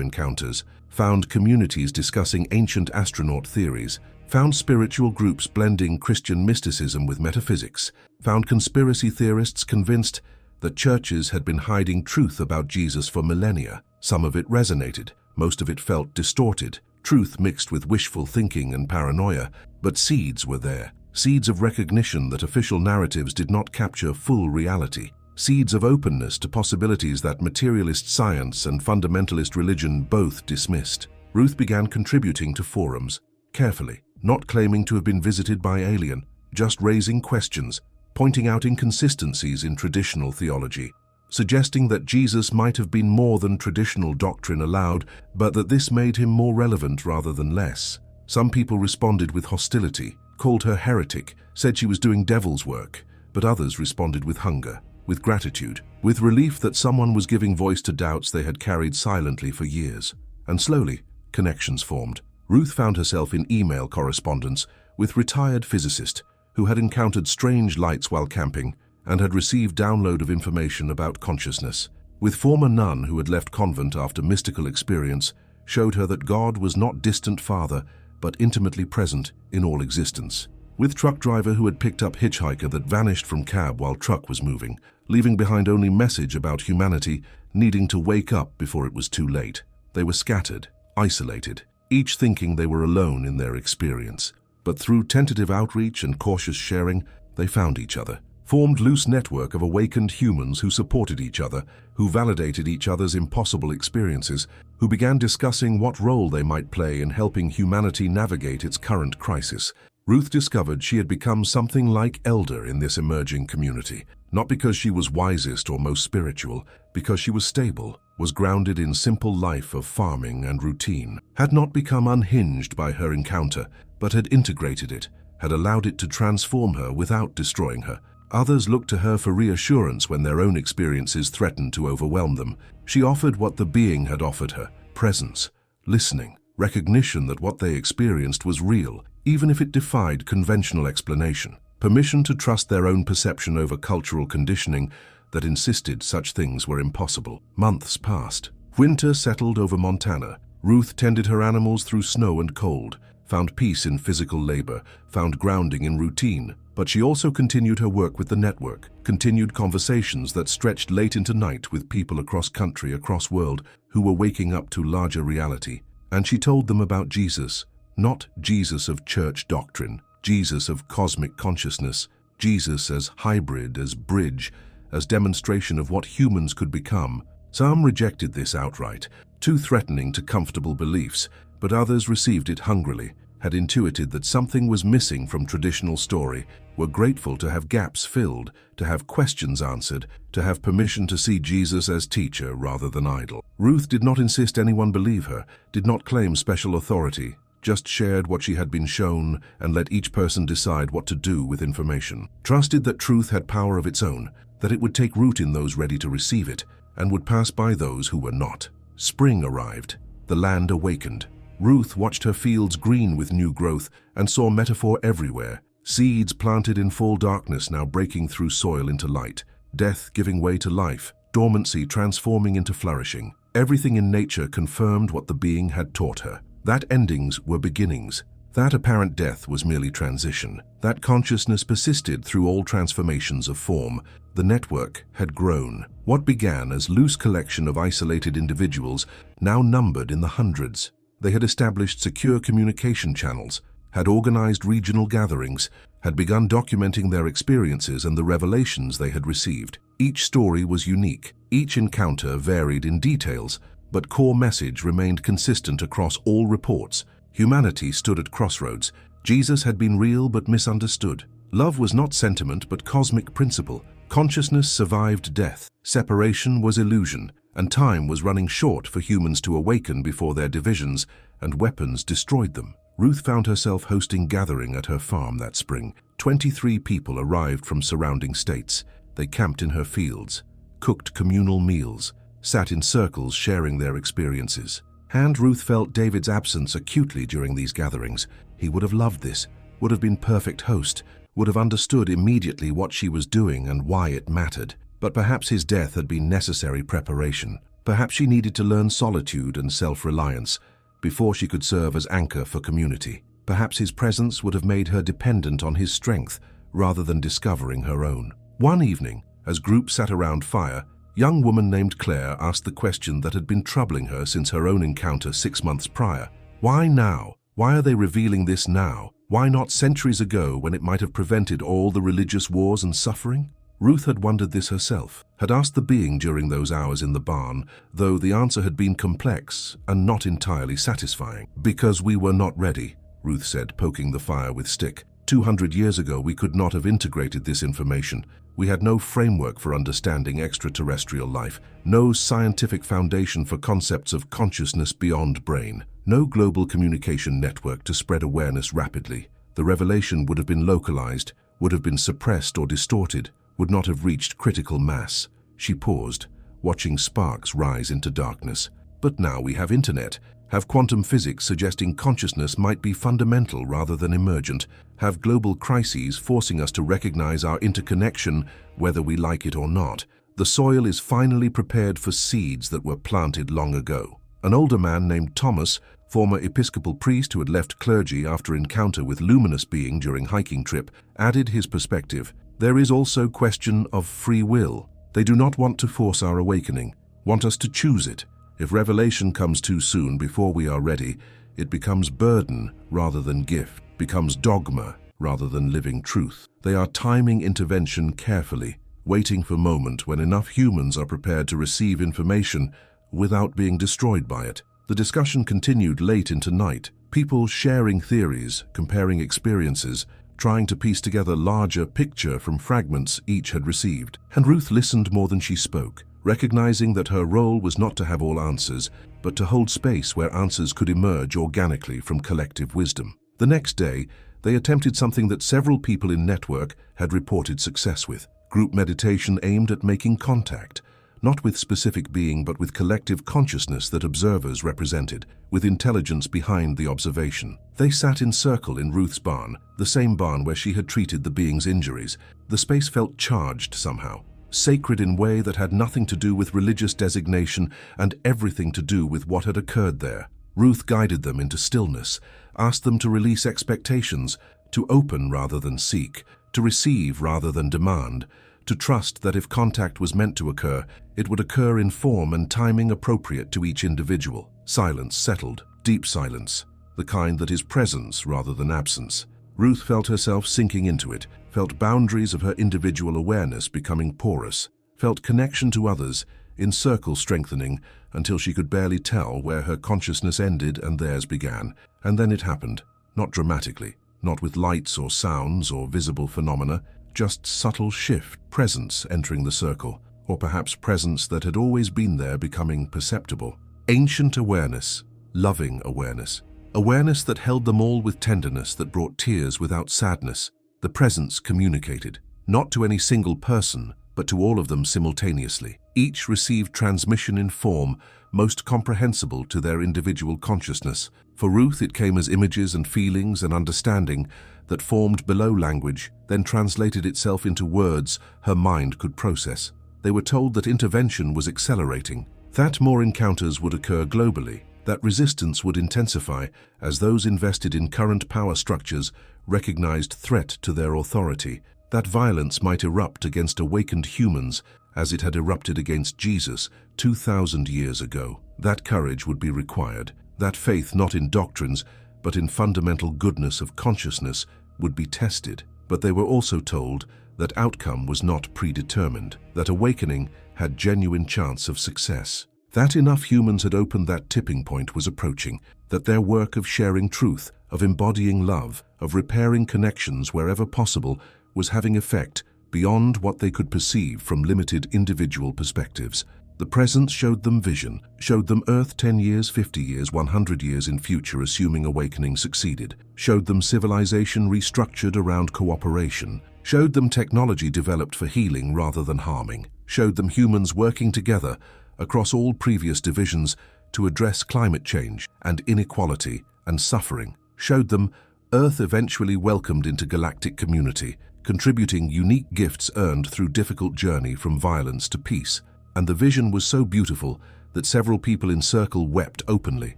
encounters, found communities discussing ancient astronaut theories, found spiritual groups blending Christian mysticism with metaphysics, found conspiracy theorists convinced that churches had been hiding truth about Jesus for millennia. Some of it resonated, most of it felt distorted, truth mixed with wishful thinking and paranoia, but seeds were there. Seeds of recognition that official narratives did not capture full reality. Seeds of openness to possibilities that materialist science and fundamentalist religion both dismissed. Ruth began contributing to forums, carefully, not claiming to have been visited by alien, just raising questions, pointing out inconsistencies in traditional theology, suggesting that Jesus might have been more than traditional doctrine allowed, but that this made him more relevant rather than less. Some people responded with hostility, called her heretic, said she was doing devil's work, but others responded with hunger, with gratitude, with relief that someone was giving voice to doubts they had carried silently for years. And slowly, connections formed. Ruth found herself in email correspondence with retired physicist who had encountered strange lights while camping and had received download of information about consciousness. With former nun who had left convent after mystical experience, showed her that God was not distant father, but intimately present in all existence. With truck driver who had picked up hitchhiker that vanished from cab while truck was moving, leaving behind only message about humanity needing to wake up before it was too late. They were scattered, isolated, each thinking they were alone in their experience. But through tentative outreach and cautious sharing, they found each other, formed loose network of awakened humans who supported each other, who validated each other's impossible experiences, who began discussing what role they might play in helping humanity navigate its current crisis. Ruth discovered she had become something like elder in this emerging community, not because she was wisest or most spiritual, because she was stable, was grounded in simple life of farming and routine, had not become unhinged by her encounter, but had integrated it, had allowed it to transform her without destroying her. Others looked to her for reassurance when their own experiences threatened to overwhelm them. She offered what the being had offered her: presence, listening, recognition that what they experienced was real, even if it defied conventional explanation, permission to trust their own perception over cultural conditioning that insisted such things were impossible. Months passed. Winter settled over Montana. Ruth tended her animals through snow and cold, found peace in physical labor, found grounding in routine. But she also continued her work with the network, continued conversations that stretched late into night with people across country, across world, who were waking up to larger reality. And she told them about Jesus, not Jesus of church doctrine, Jesus of cosmic consciousness, Jesus as hybrid, as bridge, as demonstration of what humans could become. Some rejected this outright, too threatening to comfortable beliefs, but others received it hungrily, had intuited that something was missing from traditional story, were grateful to have gaps filled, to have questions answered, to have permission to see Jesus as teacher rather than idol. Ruth did not insist anyone believe her, did not claim special authority, just shared what she had been shown and let each person decide what to do with information. Trusted that truth had power of its own, that it would take root in those ready to receive it, and would pass by those who were not. Spring arrived. The land awakened. Ruth watched her fields green with new growth and saw metaphor everywhere. Seeds planted in full darkness now breaking through soil into light, death giving way to life, dormancy transforming into flourishing. Everything in nature confirmed what the being had taught her. That endings were beginnings. That apparent death was merely transition. That consciousness persisted through all transformations of form. The network had grown. What began as loose collection of isolated individuals now numbered in the hundreds. They had established secure communication channels, had organized regional gatherings, had begun documenting their experiences and the revelations they had received. Each story was unique. Each encounter varied in details, but core message remained consistent across all reports. Humanity stood at crossroads. Jesus had been real but misunderstood. Love was not sentiment but cosmic principle. Consciousness survived death. Separation was illusion, and time was running short for humans to awaken before their divisions and weapons destroyed them. Ruth found herself hosting gathering at her farm that spring. 23 people arrived from surrounding states. They camped in her fields, cooked communal meals, sat in circles sharing their experiences. And Ruth felt David's absence acutely during these gatherings. He would have loved this, would have been perfect host, would have understood immediately what she was doing and why it mattered. But perhaps his death had been necessary preparation. Perhaps she needed to learn solitude and self-reliance before she could serve as anchor for community. Perhaps his presence would have made her dependent on his strength rather than discovering her own. One evening, as groups sat around fire, a young woman named Claire asked the question that had been troubling her since her own encounter 6 months prior. Why now? Why are they revealing this now? Why not centuries ago when it might have prevented all the religious wars and suffering? Ruth had wondered this herself, had asked the being during those hours in the barn, though the answer had been complex and not entirely satisfying. Because we were not ready, Ruth said, poking the fire with stick. 200 years ago we could not have integrated this information. We had no framework for understanding extraterrestrial life, no scientific foundation for concepts of consciousness beyond brain, no global communication network to spread awareness rapidly. The revelation would have been localized, would have been suppressed or distorted, would not have reached critical mass. She paused, watching sparks rise into darkness. But now we have internet, have quantum physics suggesting consciousness might be fundamental rather than emergent, have global crises forcing us to recognize our interconnection whether we like it or not. The soil is finally prepared for seeds that were planted long ago. An older man named Thomas, former Episcopal priest who had left clergy after encounter with luminous being during hiking trip, added his perspective. There is also question of free will. They do not want to force our awakening, want us to choose it. If revelation comes too soon before we are ready, it becomes burden rather than gift, becomes dogma rather than living truth. They are timing intervention carefully, waiting for a moment when enough humans are prepared to receive information without being destroyed by it. The discussion continued late into night, people sharing theories, comparing experiences, trying to piece together larger picture from fragments each had received. And Ruth listened more than she spoke, recognizing that her role was not to have all answers, but to hold space where answers could emerge organically from collective wisdom. The next day, they attempted something that several people in network had reported success with. Group meditation aimed at making contact, not with specific being but with collective consciousness that observers represented, with intelligence behind the observation. They sat in circle in Ruth's barn, the same barn where she had treated the being's injuries. The space felt charged somehow, sacred in a way that had nothing to do with religious designation and everything to do with what had occurred there. Ruth guided them into stillness, asked them to release expectations, to open rather than seek, to receive rather than demand, to trust that if contact was meant to occur, it would occur in form and timing appropriate to each individual. Silence settled, deep silence, the kind that is presence rather than absence. Ruth felt herself sinking into it, felt boundaries of her individual awareness becoming porous, felt connection to others, in circle strengthening until she could barely tell where her consciousness ended and theirs began. And then it happened, not dramatically, not with lights or sounds or visible phenomena, just subtle shift, presence entering the circle, or perhaps presence that had always been there becoming perceptible. Ancient awareness, loving awareness, awareness that held them all with tenderness that brought tears without sadness. The presence communicated, not to any single person, but to all of them simultaneously. Each received transmission in form most comprehensible to their individual consciousness. For Ruth it came as images and feelings and understanding that formed below language, then translated itself into words her mind could process. They were told that intervention was accelerating, that more encounters would occur globally, that resistance would intensify as those invested in current power structures recognized threat to their authority, that violence might erupt against awakened humans as it had erupted against Jesus 2,000 years ago. That courage would be required, that faith not in doctrines but in fundamental goodness of consciousness would be tested. But they were also told that outcome was not predetermined, that awakening had genuine chance of success, that enough humans had opened that tipping point was approaching, that their work of sharing truth, of embodying love, of repairing connections wherever possible was having effect beyond what they could perceive from limited individual perspectives. The presence showed them vision, showed them Earth 10 years, 50 years, 100 years in future assuming awakening succeeded, showed them civilization restructured around cooperation, showed them technology developed for healing rather than harming, showed them humans working together across all previous divisions to address climate change and inequality and suffering, showed them Earth eventually welcomed into galactic community, contributing unique gifts earned through difficult journey from violence to peace. And the vision was so beautiful that several people in circle wept openly,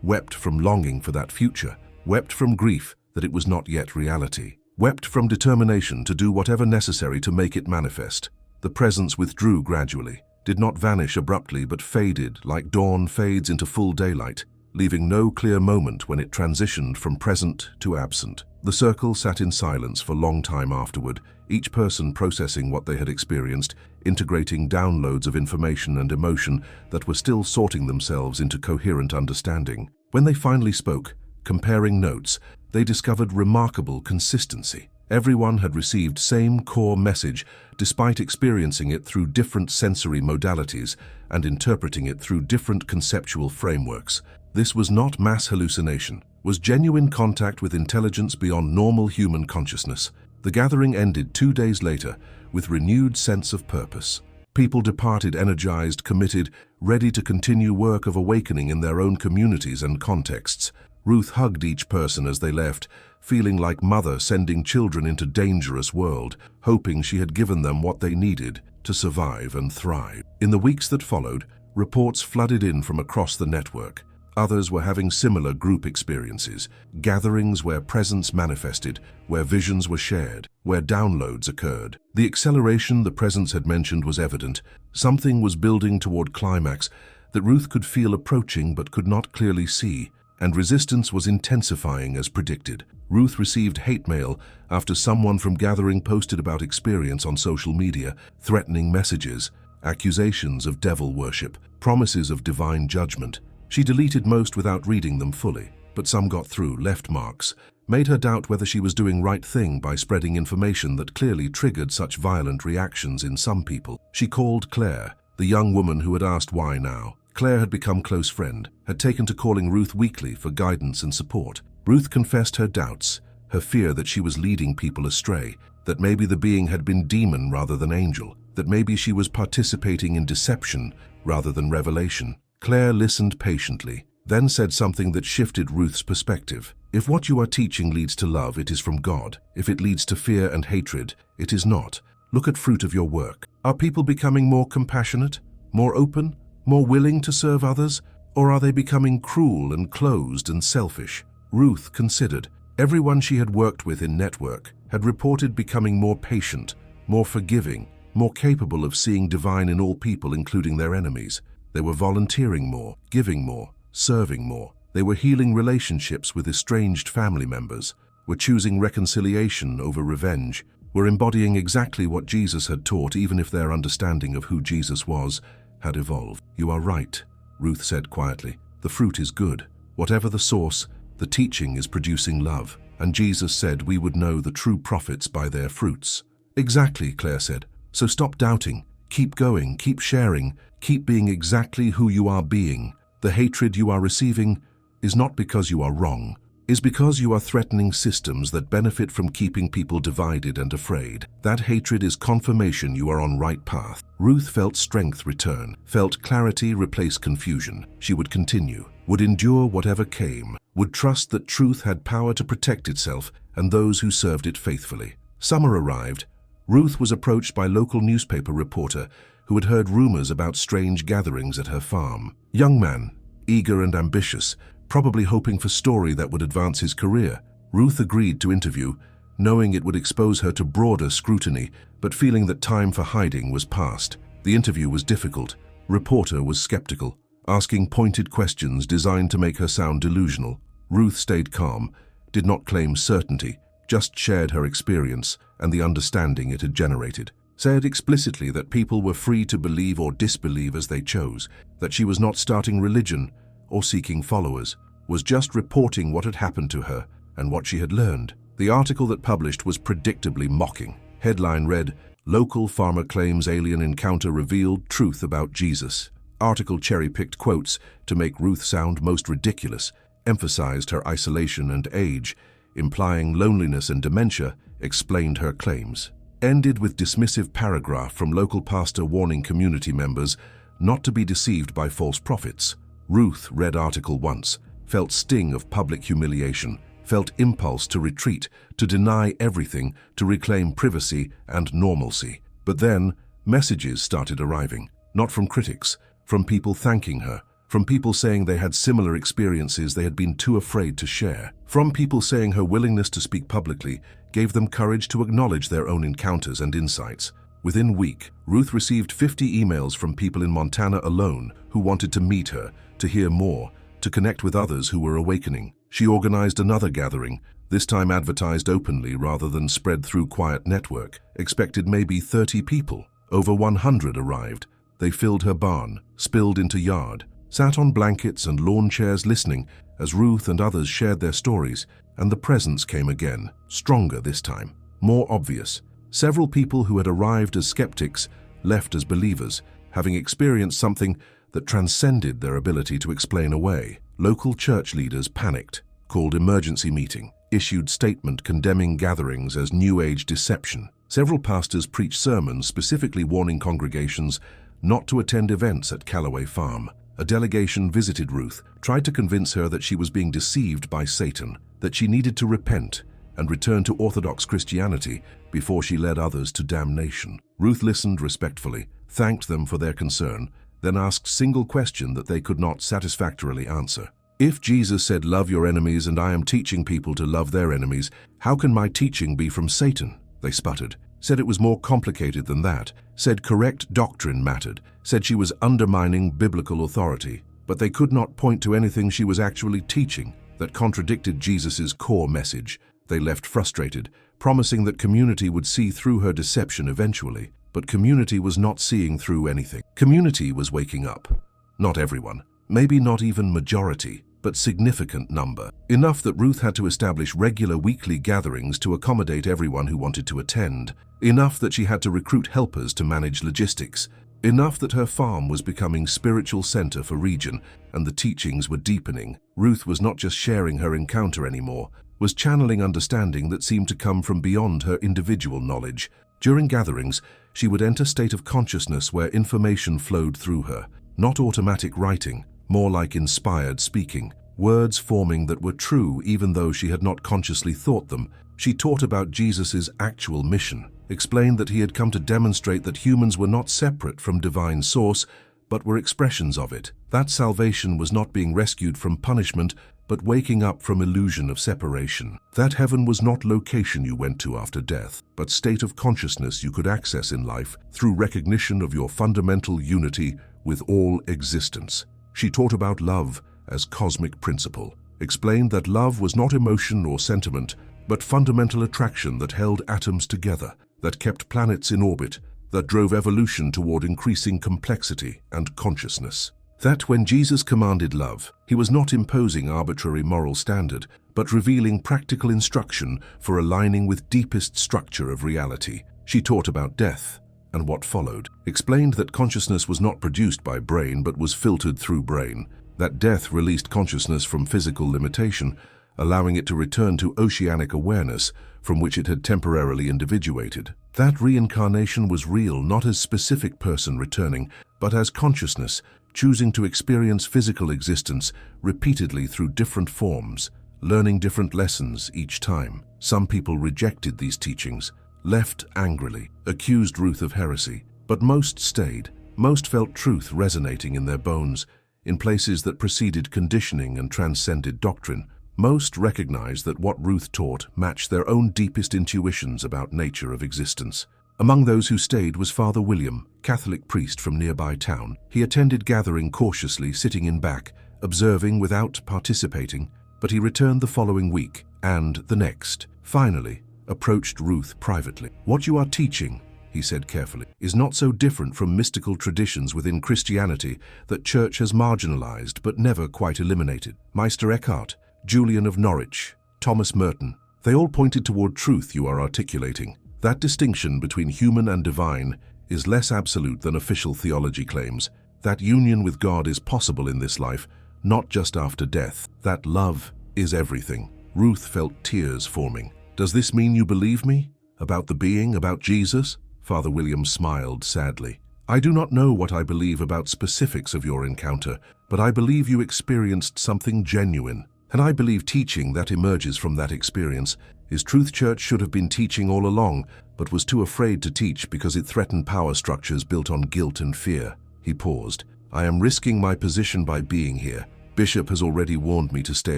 wept from longing for that future, wept from grief that it was not yet reality, wept from determination to do whatever necessary to make it manifest. The presence withdrew gradually, did not vanish abruptly but faded like dawn fades into full daylight, leaving no clear moment when it transitioned from present to absent. The circle sat in silence for a long time afterward, each person processing what they had experienced, integrating downloads of information and emotion that were still sorting themselves into coherent understanding. When they finally spoke, comparing notes, they discovered remarkable consistency. Everyone had received same core message despite experiencing it through different sensory modalities and interpreting it through different conceptual frameworks. This was not mass hallucination, was genuine contact with intelligence beyond normal human consciousness. The gathering ended 2 days later with renewed sense of purpose. People departed energized, committed, ready to continue work of awakening in their own communities and contexts. Ruth hugged each person as they left, feeling like mother sending children into dangerous world, hoping she had given them what they needed to survive and thrive. In the weeks that followed, reports flooded in from across the network. Others were having similar group experiences, gatherings where presence manifested, where visions were shared, where downloads occurred. The acceleration the presence had mentioned was evident. Something was building toward climax that Ruth could feel approaching but could not clearly see, and resistance was intensifying as predicted. Ruth received hate mail after someone from gathering posted about experience on social media, threatening messages, accusations of devil worship, promises of divine judgment. She deleted most without reading them fully, but some got through, left marks, made her doubt whether she was doing right thing by spreading information that clearly triggered such violent reactions in some people. She called Claire, the young woman who had asked why now. Claire had become close friend, had taken to calling Ruth weekly for guidance and support. Ruth confessed her doubts, her fear that she was leading people astray, that maybe the being had been demon rather than angel, that maybe she was participating in deception rather than revelation. Claire listened patiently, then said something that shifted Ruth's perspective. If what you are teaching leads to love, it is from God. If it leads to fear and hatred, it is not. Look at fruit of your work. Are people becoming more compassionate, more open, more willing to serve others, or are they becoming cruel and closed and selfish? Ruth considered. Everyone she had worked with in network had reported becoming more patient, more forgiving, more capable of seeing divine in all people, including their enemies. They were volunteering more, giving more, serving more. They were healing relationships with estranged family members, were choosing reconciliation over revenge, were embodying exactly what Jesus had taught, even if their understanding of who Jesus was had evolved. You are right, Ruth said quietly. The fruit is good. Whatever the source, the teaching is producing love. And Jesus said we would know the true prophets by their fruits. Exactly, Claire said. So stop doubting. Keep going, keep sharing, keep being exactly who you are being. The hatred you are receiving is not because you are wrong, is because you are threatening systems that benefit from keeping people divided and afraid. That hatred is confirmation you are on right path. Ruth felt strength return, felt clarity replace confusion. She would continue, would endure whatever came, would trust that truth had power to protect itself and those who served it faithfully. Summer arrived. Ruth was approached by a local newspaper reporter who had heard rumors about strange gatherings at her farm. Young man, eager and ambitious, probably hoping for a story that would advance his career. Ruth agreed to interview, knowing it would expose her to broader scrutiny, but feeling that time for hiding was past. The interview was difficult. Reporter was skeptical, asking pointed questions designed to make her sound delusional. Ruth stayed calm, did not claim certainty, just shared her experience and the understanding it had generated. Said explicitly that people were free to believe or disbelieve as they chose, that she was not starting religion or seeking followers, was just reporting what had happened to her and what she had learned. The article that published was predictably mocking. Headline read, "Local farmer claims alien encounter revealed truth about Jesus." Article cherry-picked quotes to make Ruth sound most ridiculous, emphasized her isolation and age, implying loneliness and dementia, explained her claims. Ended with dismissive paragraph from local pastor warning community members not to be deceived by false prophets. Ruth read article once, felt sting of public humiliation, felt impulse to retreat, to deny everything, to reclaim privacy and normalcy. But then, messages started arriving, not from critics, from people thanking her, from people saying they had similar experiences they had been too afraid to share, from people saying her willingness to speak publicly gave them courage to acknowledge their own encounters and insights. Within a week, Ruth received 50 emails from people in Montana alone who wanted to meet her, to hear more, to connect with others who were awakening. She organized another gathering, this time advertised openly rather than spread through quiet network. Expected maybe 30 people. Over 100 arrived. They filled her barn, spilled into yard, sat on blankets and lawn chairs listening as Ruth and others shared their stories, and the presence came again, stronger this time, more obvious. Several people who had arrived as skeptics left as believers, having experienced something that transcended their ability to explain away. Local church leaders panicked, called emergency meeting, issued statement condemning gatherings as New Age deception. Several pastors preached sermons specifically warning congregations not to attend events at Callaway Farm. A delegation visited Ruth, tried to convince her that she was being deceived by Satan, that she needed to repent and return to Orthodox Christianity before she led others to damnation. Ruth listened respectfully, thanked them for their concern, then asked a single question that they could not satisfactorily answer. If Jesus said, "Love your enemies," and I am teaching people to love their enemies, how can my teaching be from Satan? They sputtered, said it was more complicated than that, said correct doctrine mattered, said she was undermining biblical authority, but they could not point to anything she was actually teaching that contradicted Jesus's core message. They left frustrated, promising that community would see through her deception eventually, but community was not seeing through anything. Community was waking up. Not everyone, maybe not even majority, but significant number. Enough that Ruth had to establish regular weekly gatherings to accommodate everyone who wanted to attend. Enough that she had to recruit helpers to manage logistics. Enough that her farm was becoming spiritual center for region, and the teachings were deepening. Ruth was not just sharing her encounter anymore, was channeling understanding that seemed to come from beyond her individual knowledge. During gatherings, she would enter a state of consciousness where information flowed through her, not automatic writing, more like inspired speaking, words forming that were true even though she had not consciously thought them. She taught about Jesus's actual mission, explained that he had come to demonstrate that humans were not separate from divine source, but were expressions of it. That salvation was not being rescued from punishment, but waking up from illusion of separation. That heaven was not location you went to after death, but state of consciousness you could access in life through recognition of your fundamental unity with all existence. She taught about love as cosmic principle, explained that love was not emotion or sentiment, but fundamental attraction that held atoms together, that kept planets in orbit, that drove evolution toward increasing complexity and consciousness. That when Jesus commanded love, he was not imposing arbitrary moral standard, but revealing practical instruction for aligning with deepest structure of reality. She taught about death and what followed, explained that consciousness was not produced by brain but was filtered through brain, that death released consciousness from physical limitation, allowing it to return to oceanic awareness from which it had temporarily individuated. That reincarnation was real not as specific person returning, but as consciousness, choosing to experience physical existence repeatedly through different forms, learning different lessons each time. Some people rejected these teachings, left angrily, accused Ruth of heresy, but most stayed. Most felt truth resonating in their bones, in places that preceded conditioning and transcended doctrine. Most recognized that what Ruth taught matched their own deepest intuitions about nature of existence. Among those who stayed was Father William, Catholic priest from nearby town. He attended gathering cautiously, sitting in back, observing without participating, but he returned the following week, and the next. Finally, approached Ruth privately. "What you are teaching," he said carefully, "is not so different from mystical traditions within Christianity that church has marginalized but never quite eliminated. Meister Eckhart, Julian of Norwich, Thomas Merton, they all pointed toward truth you are articulating. That distinction between human and divine is less absolute than official theology claims. That union with God is possible in this life, not just after death. That love is everything." Ruth felt tears forming. "Does this mean you believe me? About the being, about Jesus?" Father William smiled sadly. "I do not know what I believe about specifics of your encounter, but I believe you experienced something genuine." And I believe teaching that emerges from that experience is Truth Church should have been teaching all along, but was too afraid to teach because it threatened power structures built on guilt and fear. He paused. I am risking my position by being here. Bishop has already warned me to stay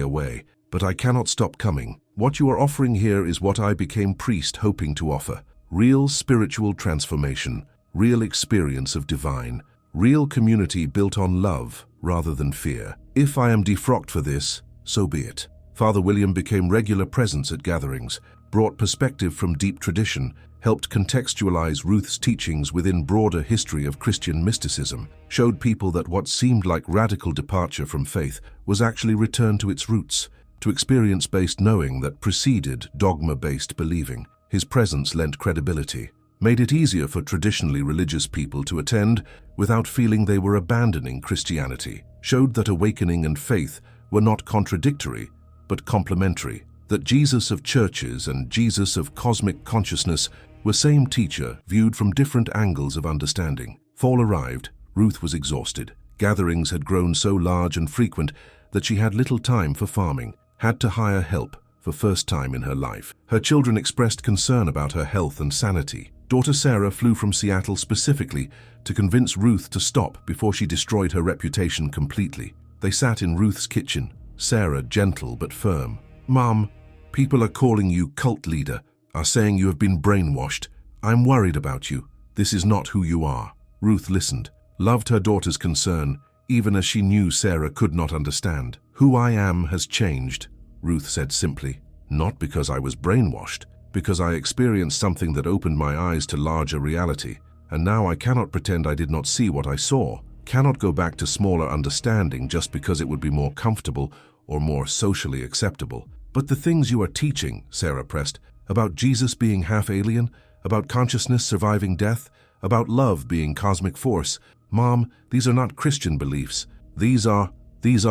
away, but I cannot stop coming. What you are offering here is what I became priest hoping to offer. Real spiritual transformation, real experience of divine, real community built on love rather than fear. If I am defrocked for this, so be it. Father William became regular presence at gatherings, brought perspective from deep tradition, helped contextualize Ruth's teachings within broader history of Christian mysticism, showed people that what seemed like radical departure from faith was actually return to its roots, to experience-based knowing that preceded dogma-based believing. His presence lent credibility, made it easier for traditionally religious people to attend without feeling they were abandoning Christianity, showed that awakening and faith were not contradictory, but complementary, that Jesus of churches and Jesus of cosmic consciousness were same teacher viewed from different angles of understanding. Fall arrived. Ruth was exhausted. Gatherings had grown so large and frequent that she had little time for farming, had to hire help for first time in her life. Her children expressed concern about her health and sanity. Daughter Sarah flew from Seattle specifically to convince Ruth to stop before she destroyed her reputation completely. They sat in Ruth's kitchen, Sarah gentle but firm. Mom, people are calling you cult leader, are saying you have been brainwashed. I'm worried about you. This is not who you are. Ruth listened, loved her daughter's concern, even as she knew Sarah could not understand. Who I am has changed, Ruth said simply. Not because I was brainwashed, because I experienced something that opened my eyes to larger reality, and now I cannot pretend I did not see what I saw, cannot go back to smaller understanding just because it would be more comfortable or more socially acceptable. But the things you are teaching, Sarah pressed, about Jesus being half alien, about consciousness surviving death, about love being cosmic force, Mom, these are not Christian beliefs. These are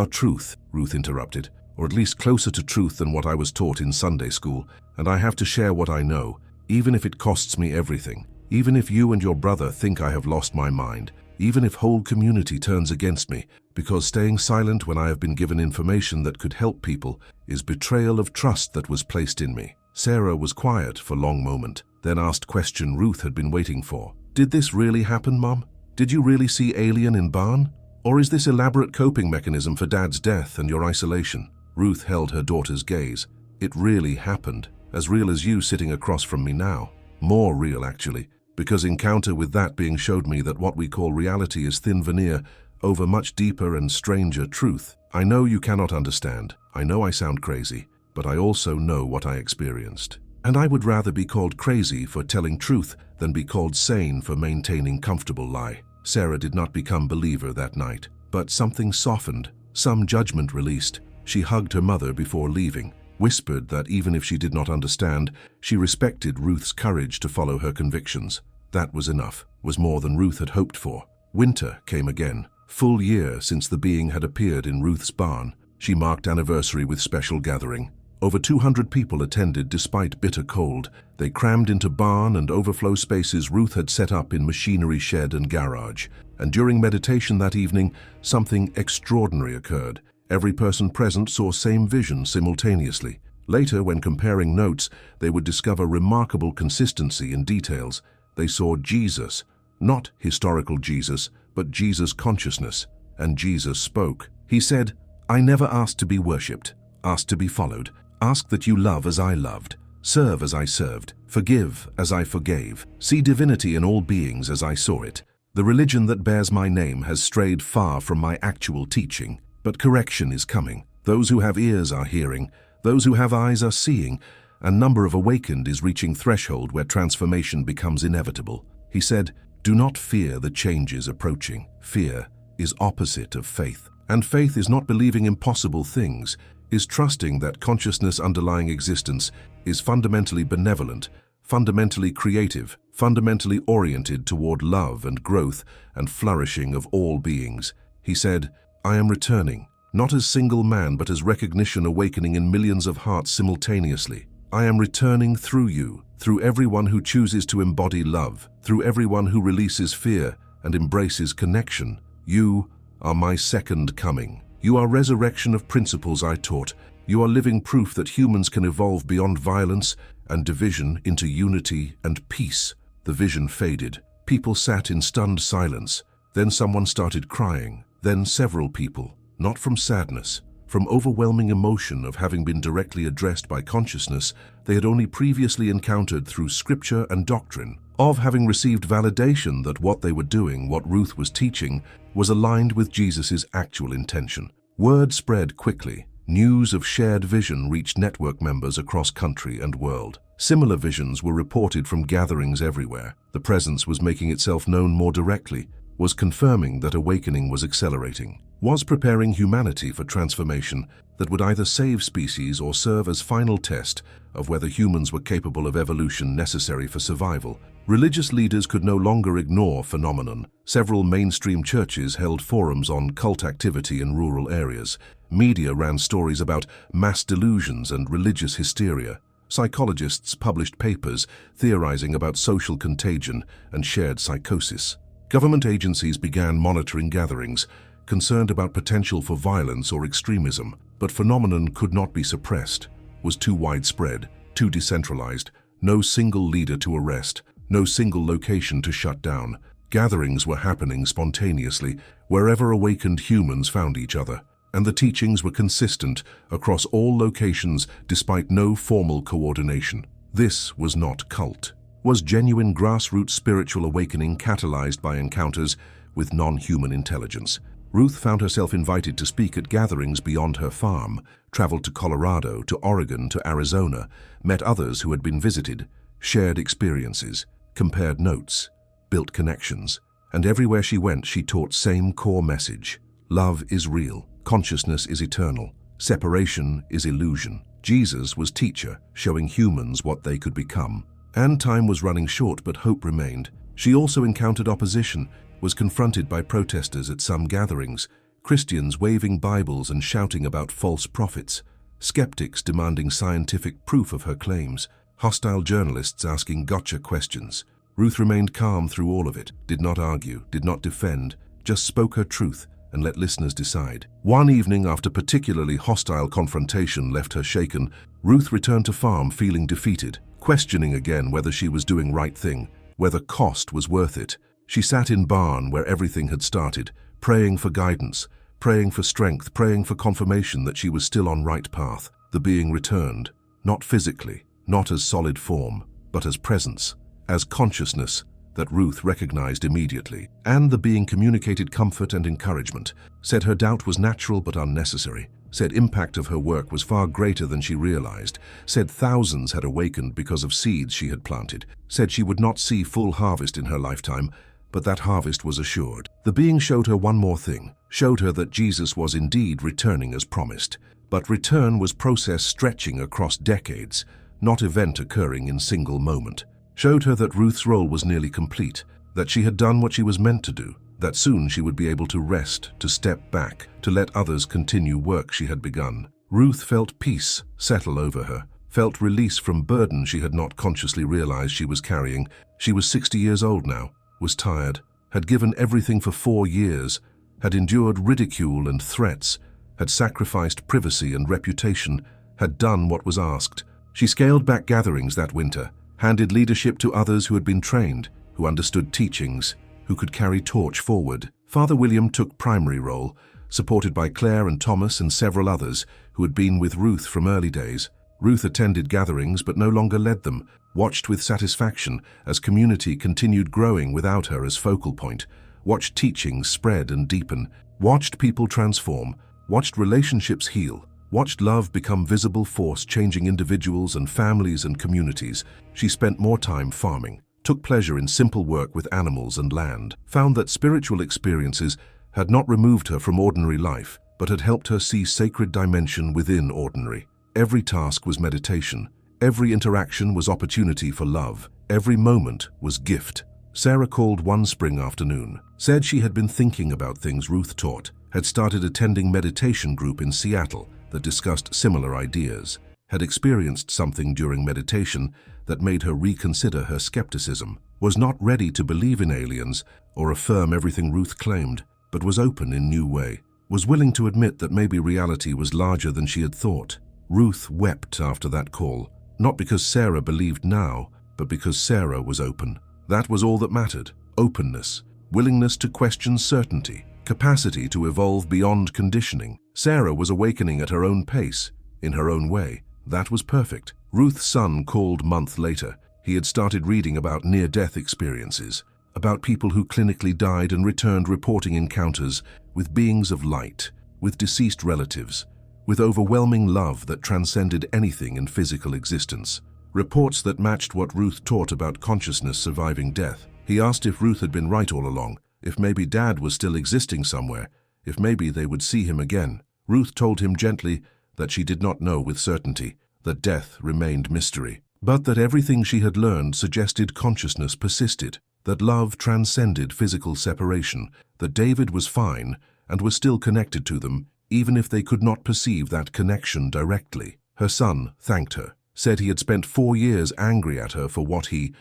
truth, Ruth interrupted, or at least closer to truth than what I was taught in Sunday school, and I have to share what I know, even if it costs me everything, even if you and your brother think I have lost my mind, even if whole community turns against me, because staying silent when I have been given information that could help people is betrayal of trust that was placed in me. Sarah was quiet for a long moment, then asked question Ruth had been waiting for. Did this really happen, Mom? Did you really see alien in barn? Or is this elaborate coping mechanism for Dad's death and your isolation? Ruth held her daughter's gaze. It really happened, as real as you sitting across from me now. More real, actually, because encounter with that being showed me that what we call reality is thin veneer over much deeper and stranger truth. I know you cannot understand. I know I sound crazy, but I also know what I experienced. And I would rather be called crazy for telling truth than be called sane for maintaining comfortable lie. Sarah did not become believer that night, but something softened, some judgment released. She hugged her mother before leaving, whispered that even if she did not understand, she respected Ruth's courage to follow her convictions. That was enough, was more than Ruth had hoped for. Winter came again, full year since the being had appeared in Ruth's barn. She marked anniversary with special gathering. Over 200 people attended despite bitter cold. They crammed into barn and overflow spaces Ruth had set up in machinery shed and garage. And during meditation that evening, something extraordinary occurred. Every person present saw same vision simultaneously. Later, when comparing notes, they would discover remarkable consistency in details. They saw Jesus, not historical Jesus, but Jesus consciousness. And Jesus spoke. He said, I never asked to be worshipped, asked to be followed. Ask that you love as I loved, serve as I served, forgive as I forgave, see divinity in all beings as I saw it. The religion that bears my name has strayed far from my actual teaching, but correction is coming. Those who have ears are hearing, those who have eyes are seeing. A number of awakened is reaching threshold where transformation becomes inevitable. He said, do not fear the changes approaching. Fear is opposite of faith. And faith is not believing impossible things, is trusting that consciousness underlying existence is fundamentally benevolent, fundamentally creative, fundamentally oriented toward love and growth and flourishing of all beings. He said, I am returning, not as single man but as recognition awakening in millions of hearts simultaneously. I am returning through you, through everyone who chooses to embody love, through everyone who releases fear and embraces connection. You are my second coming. You are resurrection of principles I taught, You are living proof that humans can evolve beyond violence and division into unity and peace." The vision faded. People sat in stunned silence. Then someone started crying. Then several people, not from sadness, from overwhelming emotion of having been directly addressed by consciousness they had only previously encountered through scripture and doctrine, of having received validation that what they were doing, what Ruth was teaching, was aligned with Jesus' actual intention. Word spread quickly. News of shared vision reached network members across country and world. Similar visions were reported from gatherings everywhere. The presence was making itself known more directly, was confirming that awakening was accelerating, was preparing humanity for transformation that would either save species or serve as final test of whether humans were capable of evolution necessary for survival. Religious leaders could no longer ignore phenomenon. Several mainstream churches held forums on cult activity in rural areas. Media ran stories about mass delusions and religious hysteria. Psychologists published papers theorizing about social contagion and shared psychosis. Government agencies began monitoring gatherings, concerned about potential for violence or extremism, but phenomenon could not be suppressed, was too widespread, too decentralized, no single leader to arrest, no single location to shut down. Gatherings were happening spontaneously wherever awakened humans found each other, and the teachings were consistent across all locations despite no formal coordination. This was not cult. Was genuine grassroots spiritual awakening catalyzed by encounters with non-human intelligence. Ruth found herself invited to speak at gatherings beyond her farm, traveled to Colorado, to Oregon, to Arizona, met others who had been visited, shared experiences, compared notes, built connections, and everywhere she went she taught same core message. Love is real, consciousness is eternal, separation is illusion. Jesus was teacher, showing humans what they could become. And time was running short, but hope remained. She also encountered opposition, was confronted by protesters at some gatherings, Christians waving Bibles and shouting about false prophets, skeptics demanding scientific proof of her claims, hostile journalists asking gotcha questions. Ruth remained calm through all of it, did not argue, did not defend, just spoke her truth and let listeners decide. One evening, after particularly hostile confrontation left her shaken, Ruth returned to farm feeling defeated, questioning again whether she was doing right thing, whether cost was worth it. She sat in barn where everything had started, praying for guidance, praying for strength, praying for confirmation that she was still on right path. The being returned, not physically, not as solid form, but as presence, as consciousness that Ruth recognized immediately. And the being communicated comfort and encouragement, said her doubt was natural but unnecessary, said impact of her work was far greater than she realized, said thousands had awakened because of seeds she had planted, said she would not see full harvest in her lifetime, but that harvest was assured. The being showed her one more thing, showed her that Jesus was indeed returning as promised, but return was process stretching across decades, not event occurring in single moment. Showed her that Ruth's role was nearly complete, that she had done what she was meant to do, that soon she would be able to rest, to step back, to let others continue work she had begun. Ruth felt peace settle over her, felt release from burden she had not consciously realized she was carrying. She was 60 years old now, was tired, had given everything for 4 years, had endured ridicule and threats, had sacrificed privacy and reputation, had done what was asked. She scaled back gatherings that winter, handed leadership to others who had been trained, who understood teachings, who could carry torch forward. Father William took primary role, supported by Claire and Thomas and several others who had been with Ruth from early days. Ruth attended gatherings but no longer led them, watched with satisfaction as community continued growing without her as focal point, watched teachings spread and deepen, watched people transform, watched relationships heal, watched love become visible force changing individuals and families and communities. She spent more time farming, took pleasure in simple work with animals and land, found that spiritual experiences had not removed her from ordinary life, but had helped her see sacred dimension within ordinary. Every task was meditation, every interaction was opportunity for love, every moment was gift. Sarah called one spring afternoon, said she had been thinking about things Ruth taught, had started attending meditation group in Seattle that discussed similar ideas, had experienced something during meditation that made her reconsider her skepticism, was not ready to believe in aliens or affirm everything Ruth claimed, but was open in new way, was willing to admit that maybe reality was larger than she had thought. Ruth wept after that call, not because Sarah believed now, but because Sarah was open. That was all that mattered. Openness, willingness to question certainty, capacity to evolve beyond conditioning. Sarah was awakening at her own pace, in her own way. That was perfect. Ruth's son called a month later. He had started reading about near-death experiences, about people who clinically died and returned reporting encounters with beings of light, with deceased relatives, with overwhelming love that transcended anything in physical existence. Reports that matched what Ruth taught about consciousness surviving death. He asked if Ruth had been right all along, if maybe Dad was still existing somewhere, if maybe they would see him again. Ruth told him gently that she did not know with certainty, that death remained mystery, but that everything she had learned suggested consciousness persisted, that love transcended physical separation, that David was fine and was still connected to them, even if they could not perceive that connection directly. Her son thanked her, said he had spent 4 years angry at her for what he